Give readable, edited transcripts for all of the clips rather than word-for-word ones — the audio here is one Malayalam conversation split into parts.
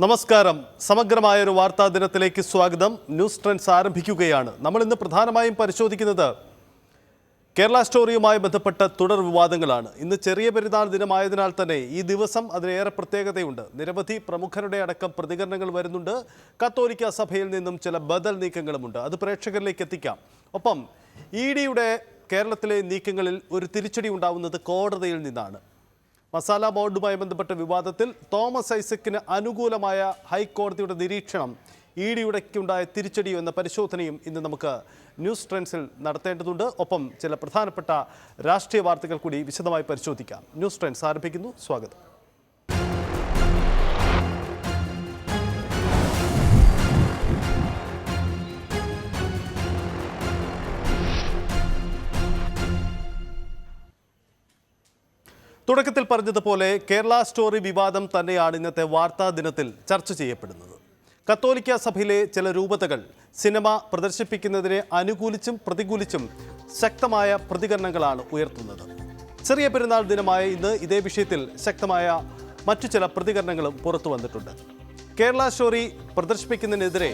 നമസ്കാരം. സമഗ്രമായ ഒരു വാർത്താ ദിനത്തിലേക്ക് സ്വാഗതം. ന്യൂസ് ട്രെൻഡ്സ് ആരംഭിക്കുകയാണ്. നമ്മൾ ഇന്ന് പ്രധാനമായും പരിശോധിക്കുന്നത് കേരള സ്റ്റോറിയുമായി ബന്ധപ്പെട്ട തുടർ വിവാദങ്ങളാണ്. ഇന്ന് ചെറിയ പെരുന്നാൾ ദിനമായതിനാൽ തന്നെ ഈ ദിവസം അതിനേറെ പ്രത്യേകതയുണ്ട്. നിരവധി പ്രമുഖരുടെ അടക്കം പ്രതികരണങ്ങൾ വരുന്നുണ്ട്. കത്തോലിക്ക സഭയിൽ നിന്നും ചില ബദൽ നീക്കങ്ങളുമുണ്ട്. അത് പ്രേക്ഷകരിലേക്ക് എത്തിക്കാം. ഒപ്പം ഇഡിയുടെ കേരളത്തിലെ നീക്കങ്ങളിൽ ഒരു തിരിച്ചടി ഉണ്ടാവുന്നത് കോടതിയിൽ നിന്നാണ്. മസാല ബോർഡുമായി ബന്ധപ്പെട്ട വിവാദത്തിൽ തോമസ് ഐസക്കിന് അനുകൂലമായ ഹൈക്കോടതിയുടെ നിരീക്ഷണം ഇഡിയുടെക്കുണ്ടായ തിരിച്ചടി എന്ന പരിശോധനയും ഇന്ന് നമുക്ക് ന്യൂസ് ട്രെൻഡ്സിൽ നടത്തേണ്ടതുണ്ട്. ഒപ്പം ചില പ്രധാനപ്പെട്ട രാഷ്ട്രീയ വാർത്തകൾ കൂടി വിശദമായി പരിശോധിക്കാം. ന്യൂസ് ട്രെൻഡ്സ് ആരംഭിക്കുന്നു. സ്വാഗതം. തുടക്കത്തിൽ പറഞ്ഞതുപോലെ കേരള സ്റ്റോറി വിവാദം തന്നെയാണ് ഇന്നത്തെ വാർത്താ ദിനത്തിൽ ചർച്ച ചെയ്യപ്പെടുന്നത്. കത്തോലിക്ക സഭയിലെ ചില രൂപതകൾ സിനിമ പ്രദർശിപ്പിക്കുന്നതിനെ അനുകൂലിച്ചും പ്രതികൂലിച്ചും ശക്തമായ പ്രതികരണങ്ങളാണ് ഉയർത്തുന്നത്. ചെറിയ പെരുന്നാൾ ദിനമായ ഇന്ന് ഇതേ വിഷയത്തിൽ ശക്തമായ മറ്റു ചില പ്രതികരണങ്ങളും പുറത്തു വന്നിട്ടുണ്ട്. കേരള സ്റ്റോറി പ്രദർശിപ്പിക്കുന്നതിനെതിരെ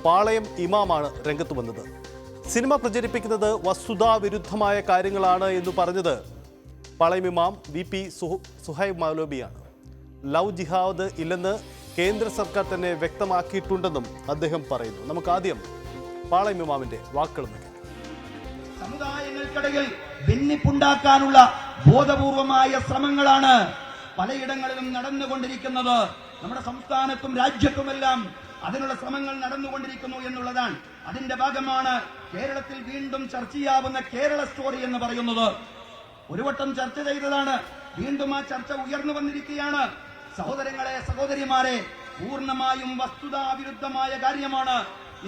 പാളയം ഇമാമാണ് രംഗത്ത് വന്നത്. സിനിമ പ്രചരിപ്പിക്കുന്നത് വസ്തുതാവിരുദ്ധമായ കാര്യങ്ങളാണ് എന്ന് പറഞ്ഞത് പാളയം ഇമാം VP സുഹൈബ് മൗലവിയാണ്. ലവ് ജിഹാദ് ഇല്ലെന്ന് കേന്ദ്ര സർക്കാർ തന്നെ വ്യക്തമാക്കിയിട്ടുണ്ടെന്നും അദ്ദേഹം പറയുന്നു. നമുക്ക് ആദ്യം പാളയം ഇമാമിന്റെ വാക്കുകൾ നോക്കാം. സമുദായങ്ങൾക്കിടയിൽ ഭിന്നിപ്പുണ്ടാക്കാനുള്ള ബോധപൂർവമായ ശ്രമങ്ങളാണ് പലയിടങ്ങളിലും നടന്നുകൊണ്ടിരിക്കുന്നത്. നമ്മുടെ സംസ്ഥാനത്തും രാജ്യത്തുമെല്ലാം അതിനുള്ള ശ്രമങ്ങൾ നടന്നുകൊണ്ടിരിക്കുന്നു എന്നുള്ളതാണ്. അതിന്റെ ഭാഗമാണ് കേരളത്തിൽ വീണ്ടും ചർച്ചയാവുന്ന കേരള സ്റ്റോറി എന്ന് പറയുന്നത്. ഒരു വട്ടം ചർച്ച ചെയ്തതാണ്, വീണ്ടും ആ ചർച്ച ഉയർന്നു വന്നിരിക്കുകയാണ്. സഹോദരങ്ങളെ, സഹോദരിമാരെ, പൂർണ്ണമായും വസ്തുതാവിരുദ്ധമായ കാര്യമാണ്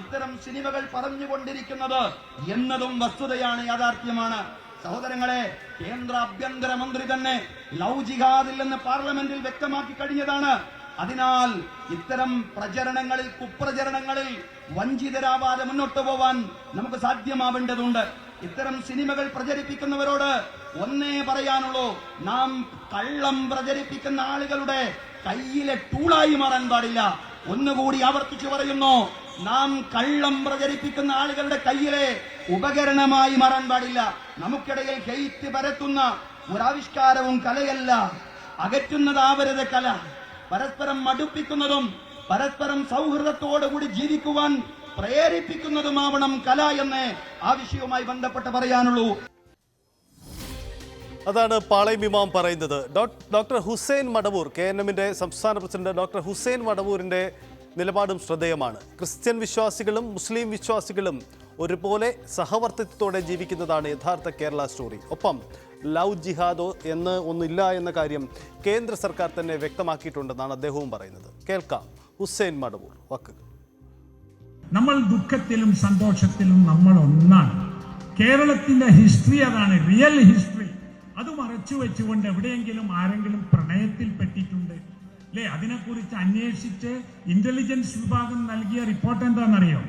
ഇത്തരം സിനിമകൾ പറഞ്ഞുകൊണ്ടിരിക്കുന്നത് എന്നതും വസ്തുതയാണ്, യാഥാർത്ഥ്യമാണ്. സഹോദരങ്ങളെ, കേന്ദ്ര ആഭ്യന്തര മന്ത്രി തന്നെ ലവ് ജിഹാദില്ലെന്ന് പാർലമെന്റിൽ വ്യക്തമാക്കി കഴിഞ്ഞതാണ്. അതിനാൽ ഇത്തരം പ്രചരണങ്ങളിൽ, കുപ്രചരണങ്ങളിൽ വഞ്ചിതരാവാതെ മുന്നോട്ട് പോവാൻ നമുക്ക് സാധ്യമാവേണ്ടതുണ്ട്. ഇത്തരം സിനിമകൾ പ്രചരിപ്പിക്കുന്നവരോട് ഒന്നേ പറയാനുള്ളൂ, നാം കള്ളം പ്രചരിപ്പിക്കുന്ന ആളുകളുടെ കയ്യിലെ ടൂളായി മാറാൻ പാടില്ല. ഒന്നുകൂടി ആവർത്തിച്ചു പറയുന്നു, നാം കള്ളം പ്രചരിപ്പിക്കുന്ന ആളുകളുടെ കയ്യിലെ ഉപകരണമായി മാറാൻ പാടില്ല. നമുക്കിടയിൽ ഹെയ്റ്റ് പരത്തുന്ന ഒരാവിഷ്കാരവും കലയല്ല. അകറ്റുന്നതാവരുത് കല. പരസ്പരം മടുപ്പിക്കുന്നതും പരസ്പരം സൗഹൃദത്തോടുകൂടി ജീവിക്കുവാൻ പ്രേരിപ്പിക്കുന്നതുമാവണം കല എന്ന് ആ വിഷയവുമായി ബന്ധപ്പെട്ട് പറയാനുള്ളൂ. അതാണ് പാളയം ഇമാം പറയുന്നത്. ഡോക്ടർ ഹുസൈൻ മടവൂർ, KNMന്റെ സംസ്ഥാന പ്രസിഡന്റ് ഡോക്ടർ ഹുസൈൻ മടവൂരിന്റെ നിലപാടും ശ്രദ്ധേയമാണ്. ക്രിസ്ത്യൻ വിശ്വാസികളും മുസ്ലിം വിശ്വാസികളും ഒരുപോലെ സഹവർത്തിത്വത്തോടെ ജീവിക്കുന്നതാണ് യഥാർത്ഥ കേരള സ്റ്റോറി. ഒപ്പം ലവ് ജിഹാദോ എന്ന് ഒന്നില്ല എന്ന കാര്യം കേന്ദ്ര സർക്കാർ തന്നെ വ്യക്തമാക്കിയിട്ടുണ്ടെന്നാണ് അദ്ദേഹവും പറയുന്നത്. കേൾക്കാം ഹുസൈൻ മടവൂർ വാക്കുകൾ. നമ്മൾ ദുഃഖത്തിലും സന്തോഷത്തിലും നമ്മൾ ഒന്നാണ്. കേരളത്തിന്റെ ഹിസ്റ്ററി അതാണ്, റിയൽ ഹിസ്റ്ററി. അത് മറച്ചു വെച്ചുകൊണ്ട് എവിടെയെങ്കിലും ആരെങ്കിലും പ്രണയത്തിൽ പെട്ടിട്ടുണ്ട് അല്ലേ, അതിനെക്കുറിച്ച് അന്വേഷിച്ച് ഇന്റലിജൻസ് വിഭാഗം നൽകിയ റിപ്പോർട്ട് എന്താണെന്നറിയോ?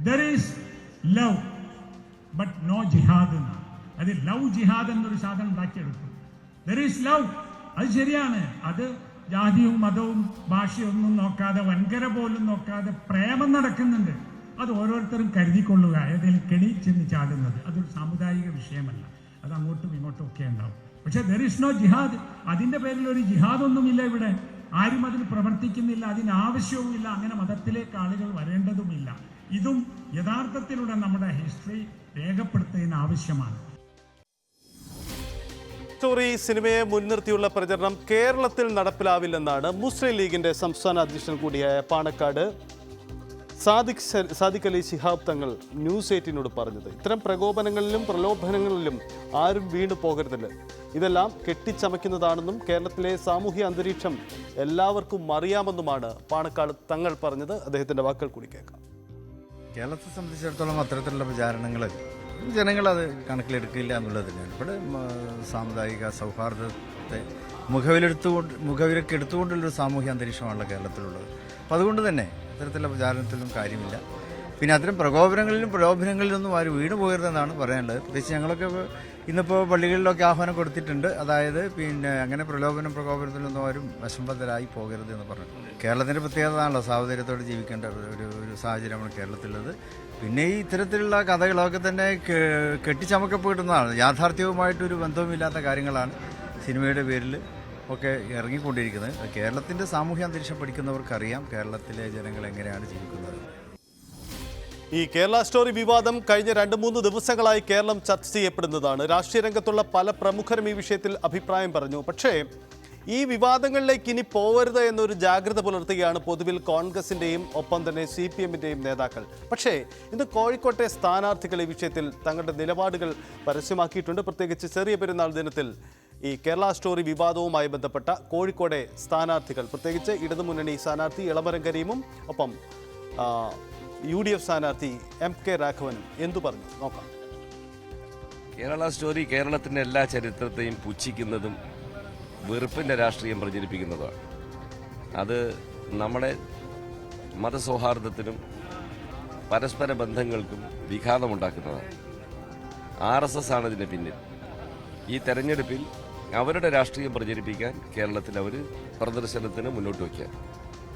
There is love but no jihad എന്നാണ്. അത് ലവ് ജിഹാദ് എന്നൊരു സാധനം ഉണ്ടാക്കിയെടുക്കും. ദർ ഈസ് ലവ്, അത് ശരിയാണ്. അത് ജാതിയും മതവും ഭാഷയൊന്നും നോക്കാതെ, വൻകര പോലും നോക്കാതെ പ്രേമം നടക്കുന്നുണ്ട്. അത് ഓരോരുത്തരും കരുതിക്കൊള്ളുക. ഏതെങ്കിലും കെണി ചെന്ന് ചാടുന്നത് അതൊരു സാമുദായിക വിഷയമല്ല. അത് അങ്ങോട്ടും ഇങ്ങോട്ടും ഒക്കെ ഉണ്ടാവും. പക്ഷെ ദർ ഇസ് നോ ജിഹാദ്. അതിന്റെ പേരിൽ ഒരു ജിഹാദൊന്നുമില്ല ഇവിടെ. ആരും അതിന് പ്രവർത്തിക്കുന്നില്ല, അതിനാവശ്യവുമില്ല. അങ്ങനെ മതത്തിലേക്ക് ആളുകൾ വരേണ്ടതുമില്ല. ഇതും യഥാർത്ഥത്തിലൂടെ നമ്മുടെ ഹിസ്റ്ററി രേഖപ്പെടുത്തുന്നതിന് ആവശ്യമാണ്. സ്റ്റോറി സിനിമയെ മുൻനിർത്തിയുള്ള പ്രചരണം കേരളത്തിൽ നടപ്പിലാവില്ലെന്നാണ് മുസ്ലിം ലീഗിന്റെ സംസ്ഥാന അധ്യക്ഷൻ കൂടിയായ പാണക്കാട് സാദിഖ് അലി ശിഹാബ് തങ്ങൾ ന്യൂസ് 18നോട് പറഞ്ഞത്. ഇത്തരം പ്രകോപനങ്ങളിലും പ്രലോഭനങ്ങളിലും ആരും വീണു പോകരുതല്ല. ഇതെല്ലാം കെട്ടിച്ചമയ്ക്കുന്നതാണെന്നും കേരളത്തിലെ സാമൂഹ്യ അന്തരീക്ഷം എല്ലാവർക്കും അറിയാമെന്നുമാണ് പാണക്കാട് തങ്ങൾ പറഞ്ഞത്. അദ്ദേഹത്തിന്റെ വാക്കുകൾ കൂടി കേൾക്കാം. കേരളത്തെ സംബന്ധിച്ചിടത്തോളം അത്തരത്തിലുള്ള പ്രചാരണങ്ങൾ ജനങ്ങളത് കണക്കിലെടുക്കില്ല എന്നുള്ളത് തന്നെയാണ്. ഇവിടെ സാമുദായിക സൗഹാർദ്ദത്തെ മുഖവിലക്ക് എടുത്തുകൊണ്ടുള്ളൊരു സാമൂഹ്യ അന്തരീക്ഷമാണല്ലോ കേരളത്തിലുള്ളത്. അപ്പോൾ അതുകൊണ്ട് തന്നെ ഇത്തരത്തിലുള്ള പ്രചാരണത്തിലും കാര്യമില്ല. പിന്നെ അത്തരം പ്രലോഭനങ്ങളിലൊന്നും ആരും വീണ് പോകരുതെന്നാണ് പറയാനുള്ളത്. പ്രത്യേകിച്ച് ഞങ്ങളൊക്കെ ഇന്നിപ്പോൾ പള്ളികളിലൊക്കെ ആഹ്വാനം കൊടുത്തിട്ടുണ്ട്. അതായത് പിന്നെ അങ്ങനെ പ്രകോപനത്തിലൊന്നും ആരും വശംബദ്ധരായി പോകരുത് എന്ന് പറഞ്ഞു. കേരളത്തിൻ്റെ പ്രത്യേകത ആണല്ലോ സാഹോദര്യത്തോടെ ജീവിക്കേണ്ട ഒരു സാഹചര്യമാണ് കേരളത്തിലുള്ളത്. പിന്നെ ഈ ഇത്തരത്തിലുള്ള കഥകളൊക്കെ തന്നെ കെട്ടിച്ചമക്കപ്പെടുന്നതാണ്. യാഥാർത്ഥ്യവുമായിട്ടൊരു ബന്ധവുമില്ലാത്ത കാര്യങ്ങളാണ് സിനിമയുടെ പേരിൽ ഒക്കെ ഇറങ്ങിക്കൊണ്ടിരിക്കുന്നത്. കേരളത്തിൻ്റെ സാമൂഹ്യ അന്തരീക്ഷം പഠിക്കുന്നവർക്കറിയാം കേരളത്തിലെ ജനങ്ങൾ എങ്ങനെയാണ് ജീവിക്കുന്നത്. ഈ കേരള സ്റ്റോറി വിവാദം കഴിഞ്ഞ 2-3 ദിവസങ്ങളായി കേരളം ചർച്ച ചെയ്യപ്പെടുന്നതാണ്. രാഷ്ട്രീയ രംഗത്തുള്ള പല പ്രമുഖരും ഈ വിഷയത്തിൽ അഭിപ്രായം പറഞ്ഞു. പക്ഷേ ഈ വിവാദങ്ങളിലേക്ക് ഇനി പോവരുത് എന്നൊരു ജാഗ്രത പുലർത്തുകയാണ് പൊതുവിൽ കോൺഗ്രസിൻ്റെയും ഒപ്പം തന്നെ CPM-ൻ്റെയും നേതാക്കൾ. പക്ഷേ ഇന്ന് കോഴിക്കോട്ടെ സ്ഥാനാർത്ഥികൾ ഈ വിഷയത്തിൽ തങ്ങളുടെ നിലപാടുകൾ പരസ്യമാക്കിയിട്ടുണ്ട്. പ്രത്യേകിച്ച് ചെറിയ പെരുന്നാൾ ദിനത്തിൽ ഈ കേരള സ്റ്റോറി വിവാദവുമായി ബന്ധപ്പെട്ട കോഴിക്കോടെ സ്ഥാനാർത്ഥികൾ, പ്രത്യേകിച്ച് ഇടതുമുന്നണി സ്ഥാനാർത്ഥി ഇളമരം കരീമും ഒപ്പം UDF സ്ഥാനാർത്ഥി MK രാഘവനും എന്തു പറഞ്ഞു നോക്കാം. കേരള സ്റ്റോറി കേരളത്തിൻ്റെ എല്ലാ ചരിത്രത്തെയും പുച്ഛിക്കുന്നതും വെറുപ്പിൻ്റെ രാഷ്ട്രീയം പ്രചരിപ്പിക്കുന്നതാണ്. അത് നമ്മുടെ മതസൗഹാർദ്ദത്തിനും പരസ്പര ബന്ധങ്ങൾക്കും വിഘാതമുണ്ടാക്കുന്നതാണ്. RSS ആണ് ഇതിന് പിന്നിൽ. ഈ തെരഞ്ഞെടുപ്പിൽ അവരുടെ രാഷ്ട്രീയം പ്രചരിപ്പിക്കാൻ കേരളത്തിൽ അവർ പ്രദർശനത്തിന് മുന്നോട്ട് വയ്ക്കാൻ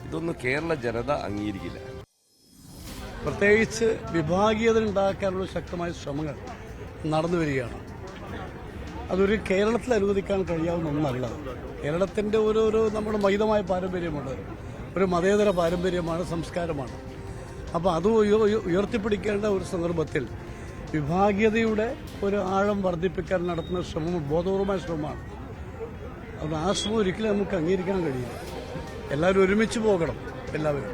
ഇതൊന്നും കേരള ജനത അംഗീകരിക്കില്ല. പ്രത്യേകിച്ച് വിഭാഗീയത ഉണ്ടാക്കാനുള്ള ശക്തമായ ശ്രമങ്ങൾ നടന്നു വരികയാണ്. അതൊരു കേരളത്തിൽ അനുവദിക്കാൻ കഴിയാവുന്ന ഒന്നല്ല. കേരളത്തിൻ്റെ ഒരു നമ്മുടെ മഹിതമായ പാരമ്പര്യമുണ്ട്, ഒരു മതേതര പാരമ്പര്യമാണ്, സംസ്കാരമാണ്. അപ്പോൾ അത് ഉയർത്തിപ്പിടിക്കേണ്ട ഒരു സന്ദർഭത്തിൽ വിഭാഗീയതയുടെ ഒരു ആഴം വർദ്ധിപ്പിക്കാൻ നടത്തുന്ന ശ്രമം ബോധപൂർവമായ ശ്രമമാണ്. അതുകൊണ്ട് ആ ശ്രമം ഒരിക്കലും നമുക്ക് അംഗീകരിക്കാൻ കഴിയില്ല. എല്ലാവരും ഒരുമിച്ച് പോകണം. എല്ലാവരും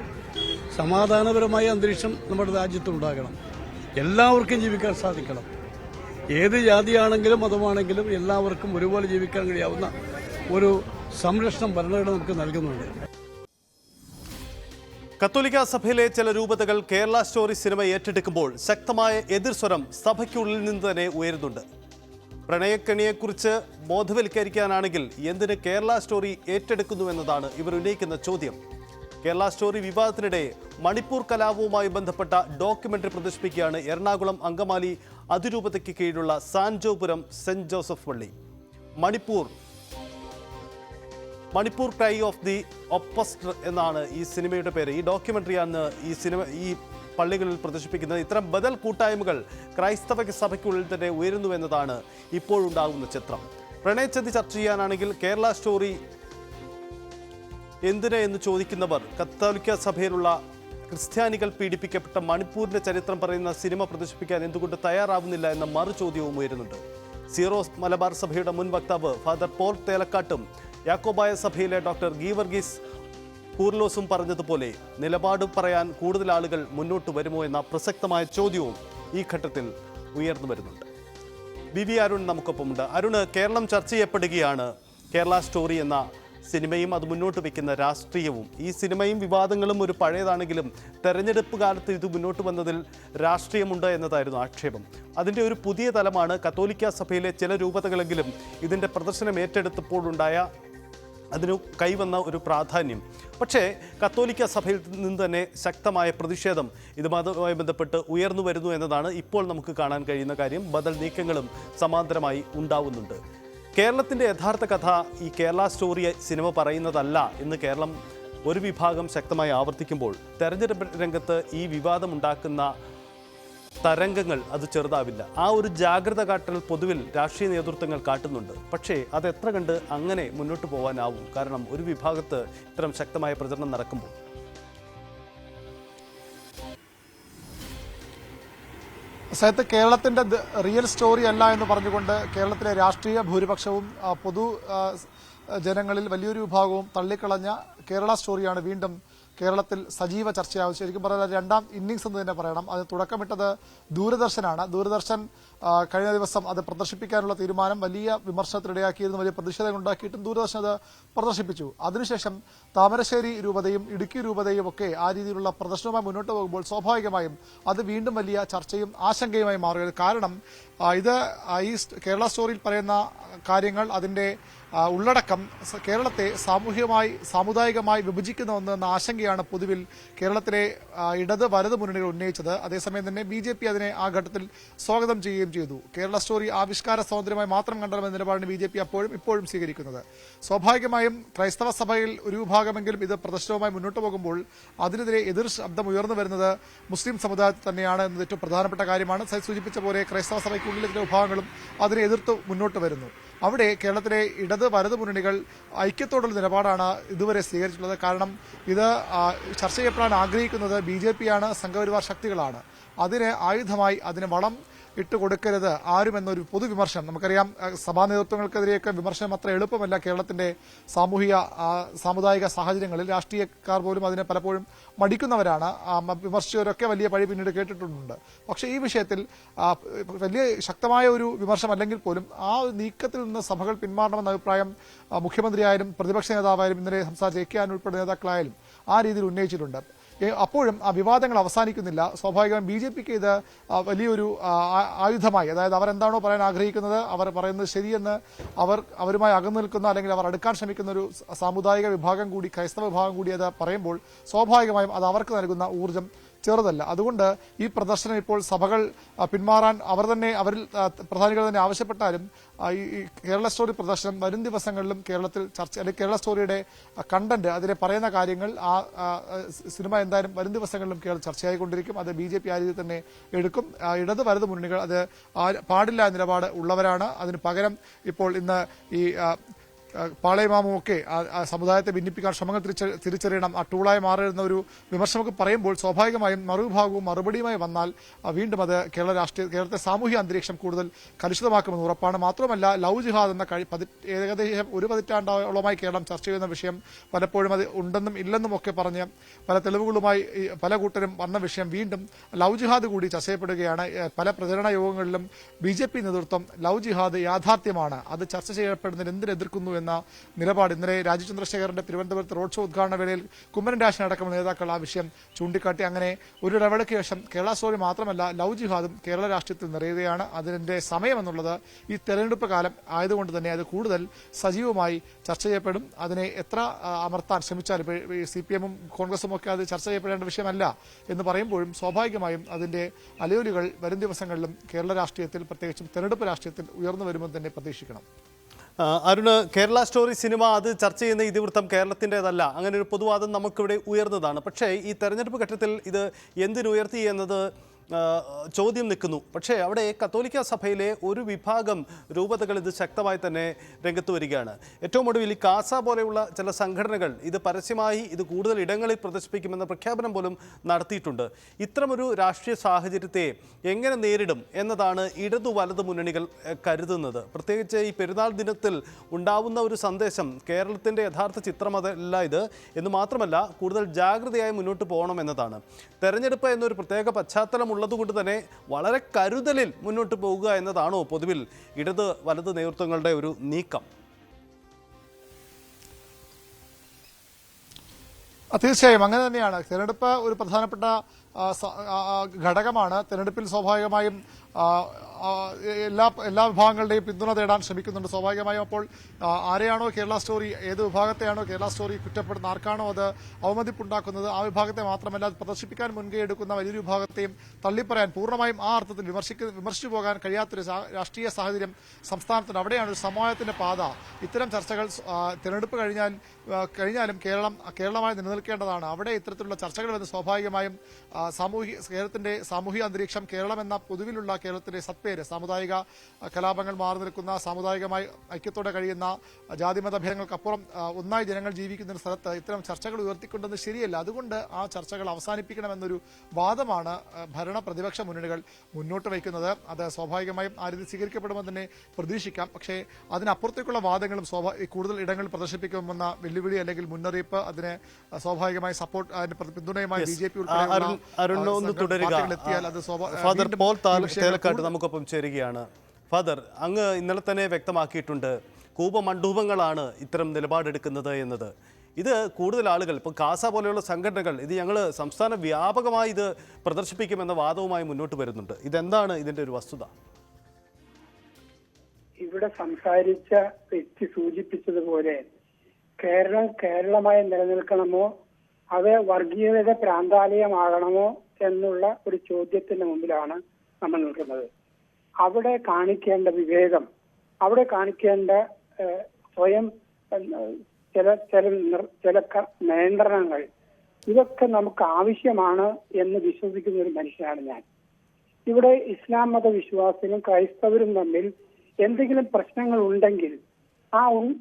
സമാധാനപരമായ അന്തരീക്ഷം നമ്മുടെ രാജ്യത്തുണ്ടാകണം. എല്ലാവർക്കും ജീവിക്കാൻ സാധിക്കണം. ഏത് ജാതിയാണെങ്കിലും മതമാണെങ്കിലും എല്ലാവർക്കും ഒരുപോലെ ജീവിക്കാൻ കഴിയാവുന്ന ഒരു സംരക്ഷണം ഭരണഘടന നമുക്ക് നൽകുന്നുണ്ട്. കത്തോലിക്ക സഭയിലെ ചില രൂപതകൾ കേരള സ്റ്റോറി സിനിമ ഏറ്റെടുക്കുമ്പോൾ ശക്തമായ എതിർസ്വരം സഭയ്ക്കുള്ളിൽ നിന്ന് തന്നെ ഉയരുന്നുണ്ട്. പ്രണയക്കണിയെക്കുറിച്ച് ബോധവൽക്കരിക്കാനാണെങ്കിൽ എന്തിന് കേരള സ്റ്റോറി ഏറ്റെടുക്കുന്നു എന്നതാണ് ഇവർ ഉന്നയിക്കുന്ന ചോദ്യം. കേരള സ്റ്റോറി വിവാദത്തിനിടെ മണിപ്പൂർ കലാപവുമായി ബന്ധപ്പെട്ട ഡോക്യുമെന്ററി പ്രദർശിപ്പിക്കുകയാണ് എറണാകുളം അങ്കമാലി അതിരൂപതയ്ക്ക് കീഴിലുള്ള സാൻജോപുരം സെന്റ് ജോസഫ് പള്ളി. മണിപ്പൂർ ക്രൈ ഓഫ് ദി ഒപ്പസ്റ്റർ എന്നാണ് ഈ സിനിമയുടെ പേര്. ഈ ഡോക്യുമെന്ററിയാണ് ഈ പള്ളികളിൽ പ്രദർശിപ്പിക്കുന്നത്. ഇത്തരം ബദൽ കൂട്ടായ്മകൾ ക്രൈസ്തവ സഭയ്ക്കുള്ളിൽ തന്നെ ഉയരുന്നുവെന്നതാണ് ഇപ്പോഴുണ്ടാകുന്ന ചിത്രം. പ്രണയച്ചതി ചർച്ച ചെയ്യാനാണെങ്കിൽ കേരള സ്റ്റോറി എന്തിന് എന്ന് ചോദിക്കുന്നവർ കത്തോലിക്ക സഭയിലുള്ള ക്രിസ്ത്യാനികൾ പീഡിപ്പിക്കപ്പെട്ട മണിപ്പൂരിന്റെ ചരിത്രം പറയുന്ന സിനിമ പ്രദർശിപ്പിക്കാൻ എന്തുകൊണ്ട് തയ്യാറാവുന്നില്ല എന്ന മറു ചോദ്യവും ഉയരുന്നുണ്ട്. സീറോസ് മലബാർ സഭയുടെ മുൻ വക്താവ് ഫാദർ പോൾ തേലക്കാട്ടും യാക്കോബായ സഭയിലെ ഡോക്ടർ ഗീവർഗീസ് കൂർലോസും പറഞ്ഞതുപോലെ നിലപാട് പറയാൻ കൂടുതൽ ആളുകൾ മുന്നോട്ട് വരുമോ എന്ന പ്രസക്തമായ ചോദ്യവും ഈ ഘട്ടത്തിൽ ഉയർന്നു വരുന്നുണ്ട്. BV അരുൺ നമുക്കൊപ്പമുണ്ട്. അരുണ്, കേരളം ചർച്ച ചെയ്യപ്പെടുകയാണ്. കേരള സ്റ്റോറി എന്ന സിനിമയും അത് മുന്നോട്ട് വയ്ക്കുന്ന രാഷ്ട്രീയവും. ഈ സിനിമയും വിവാദങ്ങളും ഒരു പഴയതാണെങ്കിലും തെരഞ്ഞെടുപ്പ് കാലത്ത് ഇത് മുന്നോട്ട് വന്നതിൽ രാഷ്ട്രീയമുണ്ട് എന്നതായിരുന്നു ആക്ഷേപം. അതിൻ്റെ ഒരു പുതിയ തലമാണ് കത്തോലിക്ക സഭയിലെ ചില രൂപതകളെങ്കിലും ഇതിൻ്റെ പ്രദർശനം ഏറ്റെടുത്തപ്പോഴുണ്ടായ അതിനു കൈവന്ന ഒരു പ്രാധാന്യം. പക്ഷേ കത്തോലിക്ക സഭയിൽ നിന്ന് തന്നെ ശക്തമായ പ്രതിഷേധം ഇതുമായി ബന്ധപ്പെട്ട് ഉയർന്നു വരുന്നു എന്നതാണ് ഇപ്പോൾ നമുക്ക് കാണാൻ കഴിയുന്ന കാര്യം. ബദൽ നീക്കങ്ങളും സമാന്തരമായി ഉണ്ടാവുന്നുണ്ട്. കേരളത്തിൻ്റെ യഥാർത്ഥ കഥ ഈ കേരള സ്റ്റോറി സിനിമ പറയുന്നതല്ല എന്ന് കേരളം ഒരു വിഭാഗം ശക്തമായി ആവർത്തിക്കുമ്പോൾ തെരഞ്ഞെടുപ്പ് രംഗത്ത് ഈ വിവാദമുണ്ടാക്കുന്ന തരംഗങ്ങൾ അത് ചെറുതാവില്ല. ആ ഒരു ജാഗ്രത കാട്ടൽ പൊതുവിൽ രാഷ്ട്രീയ നേതൃത്വങ്ങൾ കാട്ടുന്നുണ്ട്. പക്ഷേ അത് എത്ര കണ്ട് അങ്ങനെ മുന്നോട്ട് പോകാനാവും? കാരണം ഒരു വിഭാഗത്ത് ഇത്തരം ശക്തമായ പ്രചരണം നടക്കുമ്പോൾ. സയത്ത് കേരളത്തിന്റെ റിയൽ സ്റ്റോറി അല്ല എന്ന് പറഞ്ഞുകൊണ്ട് കേരളത്തിലെ രാഷ്ട്രീയ ഭൂരിപക്ഷവും പൊതു ജനങ്ങളിൽ വലിയൊരു വിഭാഗവും തള്ളിക്കളഞ്ഞ കേരള സ്റ്റോറിയാണ് വീണ്ടും കേരളത്തിൽ സജീവ ചർച്ചയാവും. ശരിക്കും പറഞ്ഞാൽ രണ്ടാം ഇന്നിംഗ്സ് എന്ന് തന്നെ പറയണം. അത് തുടക്കമിട്ടത് ദൂരദർശനാണ്. ദൂരദർശൻ കഴിഞ്ഞ ദിവസം അത് പ്രദർശിപ്പിക്കാനുള്ള തീരുമാനം വലിയ വിമർശനത്തിനിടയാക്കിയിരുന്നു, വലിയ പ്രതിഷേധം ഉണ്ടാക്കിയിട്ടും ദൂരദർശൻ അത് പ്രദർശിപ്പിച്ചു. അതിനുശേഷം താമരശ്ശേരി രൂപതയും ഇടുക്കി രൂപതയും ഒക്കെ ആ രീതിയിലുള്ള പ്രദർശനവുമായി മുന്നോട്ട് പോകുമ്പോൾ സ്വാഭാവികമായും അത് വീണ്ടും വലിയ ചർച്ചയും ആശങ്കയുമായി മാറുകയാണ്. കാരണം ഇത് ഈ കേരള സ്റ്റോറിയിൽ പറയുന്ന കാര്യങ്ങൾ അതിന്റെ ഉള്ളടക്കം കേരളത്തെ സാമുദായികമായി വിഭജിക്കുന്ന എന്ന ആശങ്കയാണ് പൊതുവിൽ കേരളത്തിലെ ഇടത് വലത് മുന്നണികൾ ഉന്നയിച്ചത്. അതേസമയം തന്നെ BJP അതിനെ ആ ഘട്ടത്തിൽ സ്വാഗതം ചെയ്യുകയും ചെയ്തു. കേരള സ്റ്റോറി ആവിഷ്കാര സ്വാതന്ത്ര്യമായി മാത്രം കണ്ടണമെന്ന നിലപാടാണ് BJP ഇപ്പോഴും സ്വീകരിക്കുന്നത്. സ്വാഭാവികമായും ക്രൈസ്തവ സഭയിൽ ഒരു വിഭാഗമെങ്കിലും ഇത് പ്രദർശനവുമായി മുന്നോട്ട് പോകുമ്പോൾ അതിനെതിരെ എതിർ ശബ്ദം ഉയർന്നു വരുന്നത് മുസ്ലിം സമുദായത്തിൽ തന്നെയാണ് എന്നത് ഏറ്റവും പ്രധാനപ്പെട്ട കാര്യമാണ്. സൂചിപ്പിച്ച പോലെ ക്രൈസ്തവ സഭയ്ക്കുള്ളിലെ ചില വിഭാഗങ്ങളും അതിനെ എതിർത്ത് മുന്നോട്ട് വരുന്നു. അവിടെ കേരളത്തിലെ ഇടത് വലത് മുന്നണികൾ ഐക്യത്തോടുള്ള നിലപാടാണ് ഇതുവരെ സ്വീകരിച്ചിട്ടുള്ളത്. കാരണം ഇത് ചർച്ച ചെയ്യപ്പെടാൻ ആഗ്രഹിക്കുന്നത് BJP ആണ്, സംഘപരിവാർ ശക്തികളാണ്. അതിന് ആയുധമായി അതിന് വളം ഇട്ടുകൊടുക്കരുത് ആരും എന്നൊരു പൊതുവിമർശനം നമുക്കറിയാം. സഭാ നേതൃത്വങ്ങൾക്കെതിരെയൊക്കെ വിമർശനം അത്ര എളുപ്പമല്ല കേരളത്തിന്റെ സാമുദായിക സാഹചര്യങ്ങളിൽ. രാഷ്ട്രീയക്കാർ പോലും അതിനെ പലപ്പോഴും മടിക്കുന്നവരാണ്. വിമർശിച്ചവരൊക്കെ വലിയ പഴി പിന്നീട് കേട്ടിട്ടുണ്ട്. പക്ഷേ ഈ വിഷയത്തിൽ വലിയ ശക്തമായ ഒരു വിമർശനം അല്ലെങ്കിൽ പോലും ആ നീക്കത്തിൽ നിന്ന് സഭകൾ പിന്മാറണമെന്ന അഭിപ്രായം മുഖ്യമന്ത്രിയായാലും പ്രതിപക്ഷ നേതാവായാലും ഇന്നലെ സംസാരിച്ച AK ഉൾപ്പെടെ നേതാക്കളായാലും ആ രീതിയിൽ ഉന്നയിച്ചിട്ടുണ്ട്. അപ്പോഴും ആ വിവാദങ്ങൾ അവസാനിക്കുന്നില്ല. സ്വാഭാവികമായും BJPക്ക് ഇത് വലിയൊരു ആയുധമായി, അതായത് അവരെന്താണോ പറയാൻ ആഗ്രഹിക്കുന്നത്, അവർ പറയുന്നത് ശരിയെന്ന് അവരുമായി അകന്നു നിൽക്കുന്ന അല്ലെങ്കിൽ അവർ അടുക്കാൻ ശ്രമിക്കുന്ന ഒരു സാമുദായിക വിഭാഗം കൂടി, ക്രൈസ്തവ വിഭാഗം കൂടി അത് പറയുമ്പോൾ സ്വാഭാവികമായും അത് അവർക്ക് നൽകുന്ന ഊർജ്ജം ചെറുതല്ല. അതുകൊണ്ട് ഈ പ്രദർശനം ഇപ്പോൾ സഭകൾ പിന്മാറാൻ അവരിൽ പ്രധാനികൾ തന്നെ ആവശ്യപ്പെട്ടാലും ഈ കേരള സ്റ്റോറി പ്രദർശനം വരും ദിവസങ്ങളിലും കേരളത്തിൽ ചർച്ച, അല്ലെങ്കിൽ കേരള സ്റ്റോറിയുടെ കണ്ടന്റ്, അതിലെ പറയുന്ന കാര്യങ്ങൾ, ആ സിനിമ എന്തായാലും വരും ദിവസങ്ങളിലും കേരളം ചർച്ചയായിക്കൊണ്ടിരിക്കും. അത് BJP ആ രീതിയിൽ തന്നെ എടുക്കും. ഇടത് വലത് മുന്നണികൾ അത് പാടില്ല നിലപാട് ഉള്ളവരാണ്. അതിന് പകരം ഇപ്പോൾ ഇന്ന് ഈ പാളയമാമും ഒക്കെ സമുദായത്തെ ഭിന്നിപ്പിക്കാൻ ശ്രമങ്ങൾ തിരിച്ചറിയണം, ആ ടൂളായി മാറുന്ന ഒരു വിമർശനമൊക്കെ പറയുമ്പോൾ സ്വാഭാവികമായും മറുവിഭാഗവും മറുപടിയുമായി വന്നാൽ വീണ്ടും അത് കേരളത്തെ സാമൂഹിക അന്തരീക്ഷം കൂടുതൽ കലുഷിതമാക്കുമെന്ന് ഉറപ്പാണ്. മാത്രമല്ല ലവ് ജിഹാദ് എന്ന ഏകദേശം ഒരു പതിറ്റാണ്ടോളമായി കേരളം ചർച്ച ചെയ്യുന്ന വിഷയം, പലപ്പോഴും അത് ഉണ്ടെന്നും ഇല്ലെന്നും ഒക്കെ പറഞ്ഞ് പല തെളിവുകളുമായി പല കൂട്ടരും വന്ന വിഷയം വീണ്ടും ലവ് ജിഹാദ് കൂടി ചർച്ച ചെയ്യപ്പെടുകയാണ്. പല പ്രചരണ യോഗങ്ങളിലും BJP നേതൃത്വം ലവ് ജിഹാദ് യാഥാർത്ഥ്യമാണ്, അത് ചർച്ച ചെയ്യപ്പെടുന്നതിന് എന്തിനെതിർക്കുന്നു എന്ന നിലപാട് ഇന്നലെ രാജീവ് ചന്ദ്രശേഖരന്റെ തിരുവനന്തപുരത്ത് റോഡ് ഷോ ഉദ്ഘാടന വേളയിൽ കുമ്മനം രാജൻ അടക്കമുള്ള നേതാക്കൾ ആ വിഷയം ചൂണ്ടിക്കാട്ടി. അങ്ങനെ ഒരു ഇടവേളയ്ക്ക് ശേഷം കേരള സ്റ്റോറി മാത്രമല്ല ലവ് ജിഹാദും കേരള രാഷ്ട്രീയത്തിൽ നിറയുകയാണ്. അതിന്റെ സമയമെന്നുള്ളത് ഈ തെരഞ്ഞെടുപ്പ് കാലം ആയതുകൊണ്ട് തന്നെ അത് സജീവമായി ചർച്ച ചെയ്യപ്പെടും. അതിനെ എത്ര അമർത്താൻ ശ്രമിച്ചാലും CPM-ഉം കോൺഗ്രസും ഒക്കെ അത് ചർച്ച ചെയ്യപ്പെടേണ്ട വിഷയമല്ല എന്ന് പറയുമ്പോഴും സ്വാഭാവികമായും അതിന്റെ അലയൊലികൾ വരും ദിവസങ്ങളിലും കേരള രാഷ്ട്രീയത്തിൽ, പ്രത്യേകിച്ചും തെരഞ്ഞെടുപ്പ് രാഷ്ട്രീയത്തിൽ ഉയർന്നു വരുമെന്ന് തന്നെ പ്രതീക്ഷിക്കണം. അരുണ്, കേരള സ്റ്റോറി സിനിമ അത് ചർച്ച ചെയ്യുന്ന ഇതിവൃത്തം കേരളത്തിൻ്റെതല്ല, അങ്ങനെ ഒരു പൊതുവാദം നമുക്കിവിടെ ഉയർന്നതാണ്. പക്ഷേ ഈ തെരഞ്ഞെടുപ്പ് ഘട്ടത്തിൽ ഇത് എന്തിനുയർത്തി എന്നത് ചോദ്യം നിൽക്കുന്നു. പക്ഷേ അവിടെ കത്തോലിക്ക സഭയിലെ ഒരു വിഭാഗം രൂപതകൾ ഇത് ശക്തമായി തന്നെ രംഗത്ത് വരികയാണ്. ഏറ്റവും ഒടുവിൽ ഈ കാസ പോലെയുള്ള ചില സംഘടനകൾ ഇത് പരസ്യമായി ഇത് കൂടുതൽ ഇടങ്ങളിൽ പ്രദർശിപ്പിക്കുമെന്ന പ്രഖ്യാപനം പോലും നടത്തിയിട്ടുണ്ട്. ഇത്തരമൊരു രാഷ്ട്രീയ സാഹചര്യത്തെ എങ്ങനെ നേരിടും എന്നതാണ് ഇടതു വലതു മുന്നണികൾ കരുതുന്നത്. പ്രത്യേകിച്ച് ഈ പെരുന്നാൾ ദിനത്തിൽ ഉണ്ടാവുന്ന ഒരു സന്ദേശം കേരളത്തിൻ്റെ യഥാർത്ഥ ചിത്രമല്ല ഇത് എന്ന് മാത്രമല്ല, കൂടുതൽ ജാഗ്രതയായി മുന്നോട്ട് പോകണം എന്നതാണ്. തെരഞ്ഞെടുപ്പ് എന്നൊരു പ്രത്യേക പശ്ചാത്തലമുള്ള ഉള്ളതുകൊണ്ട് തന്നെ വളരെ കരുതലിൽ മുന്നോട്ട് പോകുക എന്നതാണോ പൊതുവിൽ ഇടത് വലത് നേതൃത്വങ്ങളുടെ ഒരു നീക്കം? തീർച്ചയായും അങ്ങനെ തന്നെയാണ്. തെരഞ്ഞെടുപ്പ് ഒരു പ്രധാനപ്പെട്ട ഘടകമാണ്. തെരഞ്ഞെടുപ്പിൽ സ്വാഭാവികമായും എല്ലാ വിഭാഗങ്ങളുടെയും പിന്തുണ തേടാൻ ശ്രമിക്കുന്നുണ്ട്. സ്വാഭാവികമായും അപ്പോൾ ആരെയാണോ കേരള സ്റ്റോറി, ഏത് വിഭാഗത്തെയാണോ കേരള സ്റ്റോറി കുറ്റപ്പെടുന്ന, ആർക്കാണോ അത് അവമതിപ്പുണ്ടാക്കുന്നത്, ആ വിഭാഗത്തെ മാത്രമല്ല അത് പ്രദർശിപ്പിക്കാൻ മുൻകൈ എടുക്കുന്ന വലിയൊരു വിഭാഗത്തെയും തള്ളിപ്പറയാൻ, പൂർണ്ണമായും ആ അർത്ഥത്തിൽ വിമർശിച്ചു പോകാൻ കഴിയാത്തൊരു രാഷ്ട്രീയ സാഹചര്യം സംസ്ഥാനത്തിന്. അവിടെയാണ് ഒരു സമവായത്തിന്റെ പാത. ഇത്തരം ചർച്ചകൾ തെരഞ്ഞെടുപ്പ് കഴിഞ്ഞാലും കേരളമായി നിലനിൽക്കേണ്ടതാണ്. അവിടെ ഇത്തരത്തിലുള്ള ചർച്ചകൾ വന്ന് സ്വാഭാവികമായും കേരളത്തിന്റെ സാമൂഹിക അന്തരീക്ഷം, കേരളം എന്ന പൊതുവിലുള്ള കേരളത്തിന്റെ സത്പേര്, സാമുദായിക കലാപങ്ങൾ മാറി നിൽക്കുന്ന, സാമുദായികമായി ഐക്യത്തോടെ കഴിയുന്ന, ജാതിമത ഭേദങ്ങൾക്കപ്പുറം ഒന്നായി ജനങ്ങൾ ജീവിക്കുന്ന ഒരു സ്ഥലത്ത് ഇത്തരം ചർച്ചകൾ ഉയർത്തിക്കൊണ്ടെന്ന് ശരിയല്ല. അതുകൊണ്ട് ആ ചർച്ചകൾ അവസാനിപ്പിക്കണമെന്നൊരു വാദമാണ് ഭരണ പ്രതിപക്ഷ മുന്നണികൾ മുന്നോട്ട് വയ്ക്കുന്നത്. അത് സ്വാഭാവികമായും ആ രീതി സ്വീകരിക്കപ്പെടുമെന്ന് തന്നെ പ്രതീക്ഷിക്കാം. പക്ഷേ അതിനപ്പുറത്തേക്കുള്ള വാദങ്ങളും കൂടുതൽ ഇടങ്ങളിൽ പ്രദർശിപ്പിക്കുമെന്ന വെല്ലുവിളി അല്ലെങ്കിൽ മുന്നറിയിപ്പ്, അതിന് സ്വാഭാവികമായി സപ്പോർട്ട്, അതിന് പിന്തുണയുമായി BJP ഉൾപ്പെടെയുള്ള എത്തിയാൽ അത് തേലക്കാട്ട് നമുക്കൊപ്പം ചേരുകയാണ്. ഫാദർ, അങ്ങ് ഇന്നലെ തന്നെ വ്യക്തമാക്കിയിട്ടുണ്ട് കൂപമണ്ഡൂപങ്ങളാണ് ഇത്തരം നിലപാടെടുക്കുന്നത് എന്നത്. ഇത് കൂടുതൽ ആളുകൾ, ഇപ്പോൾ കാസ പോലെയുള്ള സംഘടനകൾ ഇത് ഞങ്ങൾ സംസ്ഥാന വ്യാപകമായി ഇത് പ്രദർശിപ്പിക്കുമെന്ന വാദവുമായി മുന്നോട്ട് വരുന്നുണ്ട്. ഇതെന്താണ് ഇതിൻ്റെ ഒരു വസ്തുത? ഇവിടെ സംസാരിച്ച വ്യക്തി സൂചിപ്പിച്ചതുപോലെ കേരളം കേരളമായി നിലനിൽക്കണമോ അത് വർഗീയതയുടെ പ്രാന്താലയമാകണമോ എന്നുള്ള ഒരു ചോദ്യത്തിന് മുമ്പിലാണ് നമ്മൾ നിൽക്കുന്നത്. അവിടെ കാണിക്കേണ്ട വിവേകം, അവിടെ കാണിക്കേണ്ട സ്വയം ചില നിയന്ത്രണങ്ങൾ, ഇതൊക്കെ നമുക്ക് ആവശ്യമാണ് എന്ന് വിശ്വസിക്കുന്ന ഒരു മനുഷ്യനാണ് ഞാൻ. ഇവിടെ ഇസ്ലാം മത വിശ്വാസികളും ക്രൈസ്തവരും തമ്മിൽ എന്തെങ്കിലും പ്രശ്നങ്ങൾ ഉണ്ടെങ്കിൽ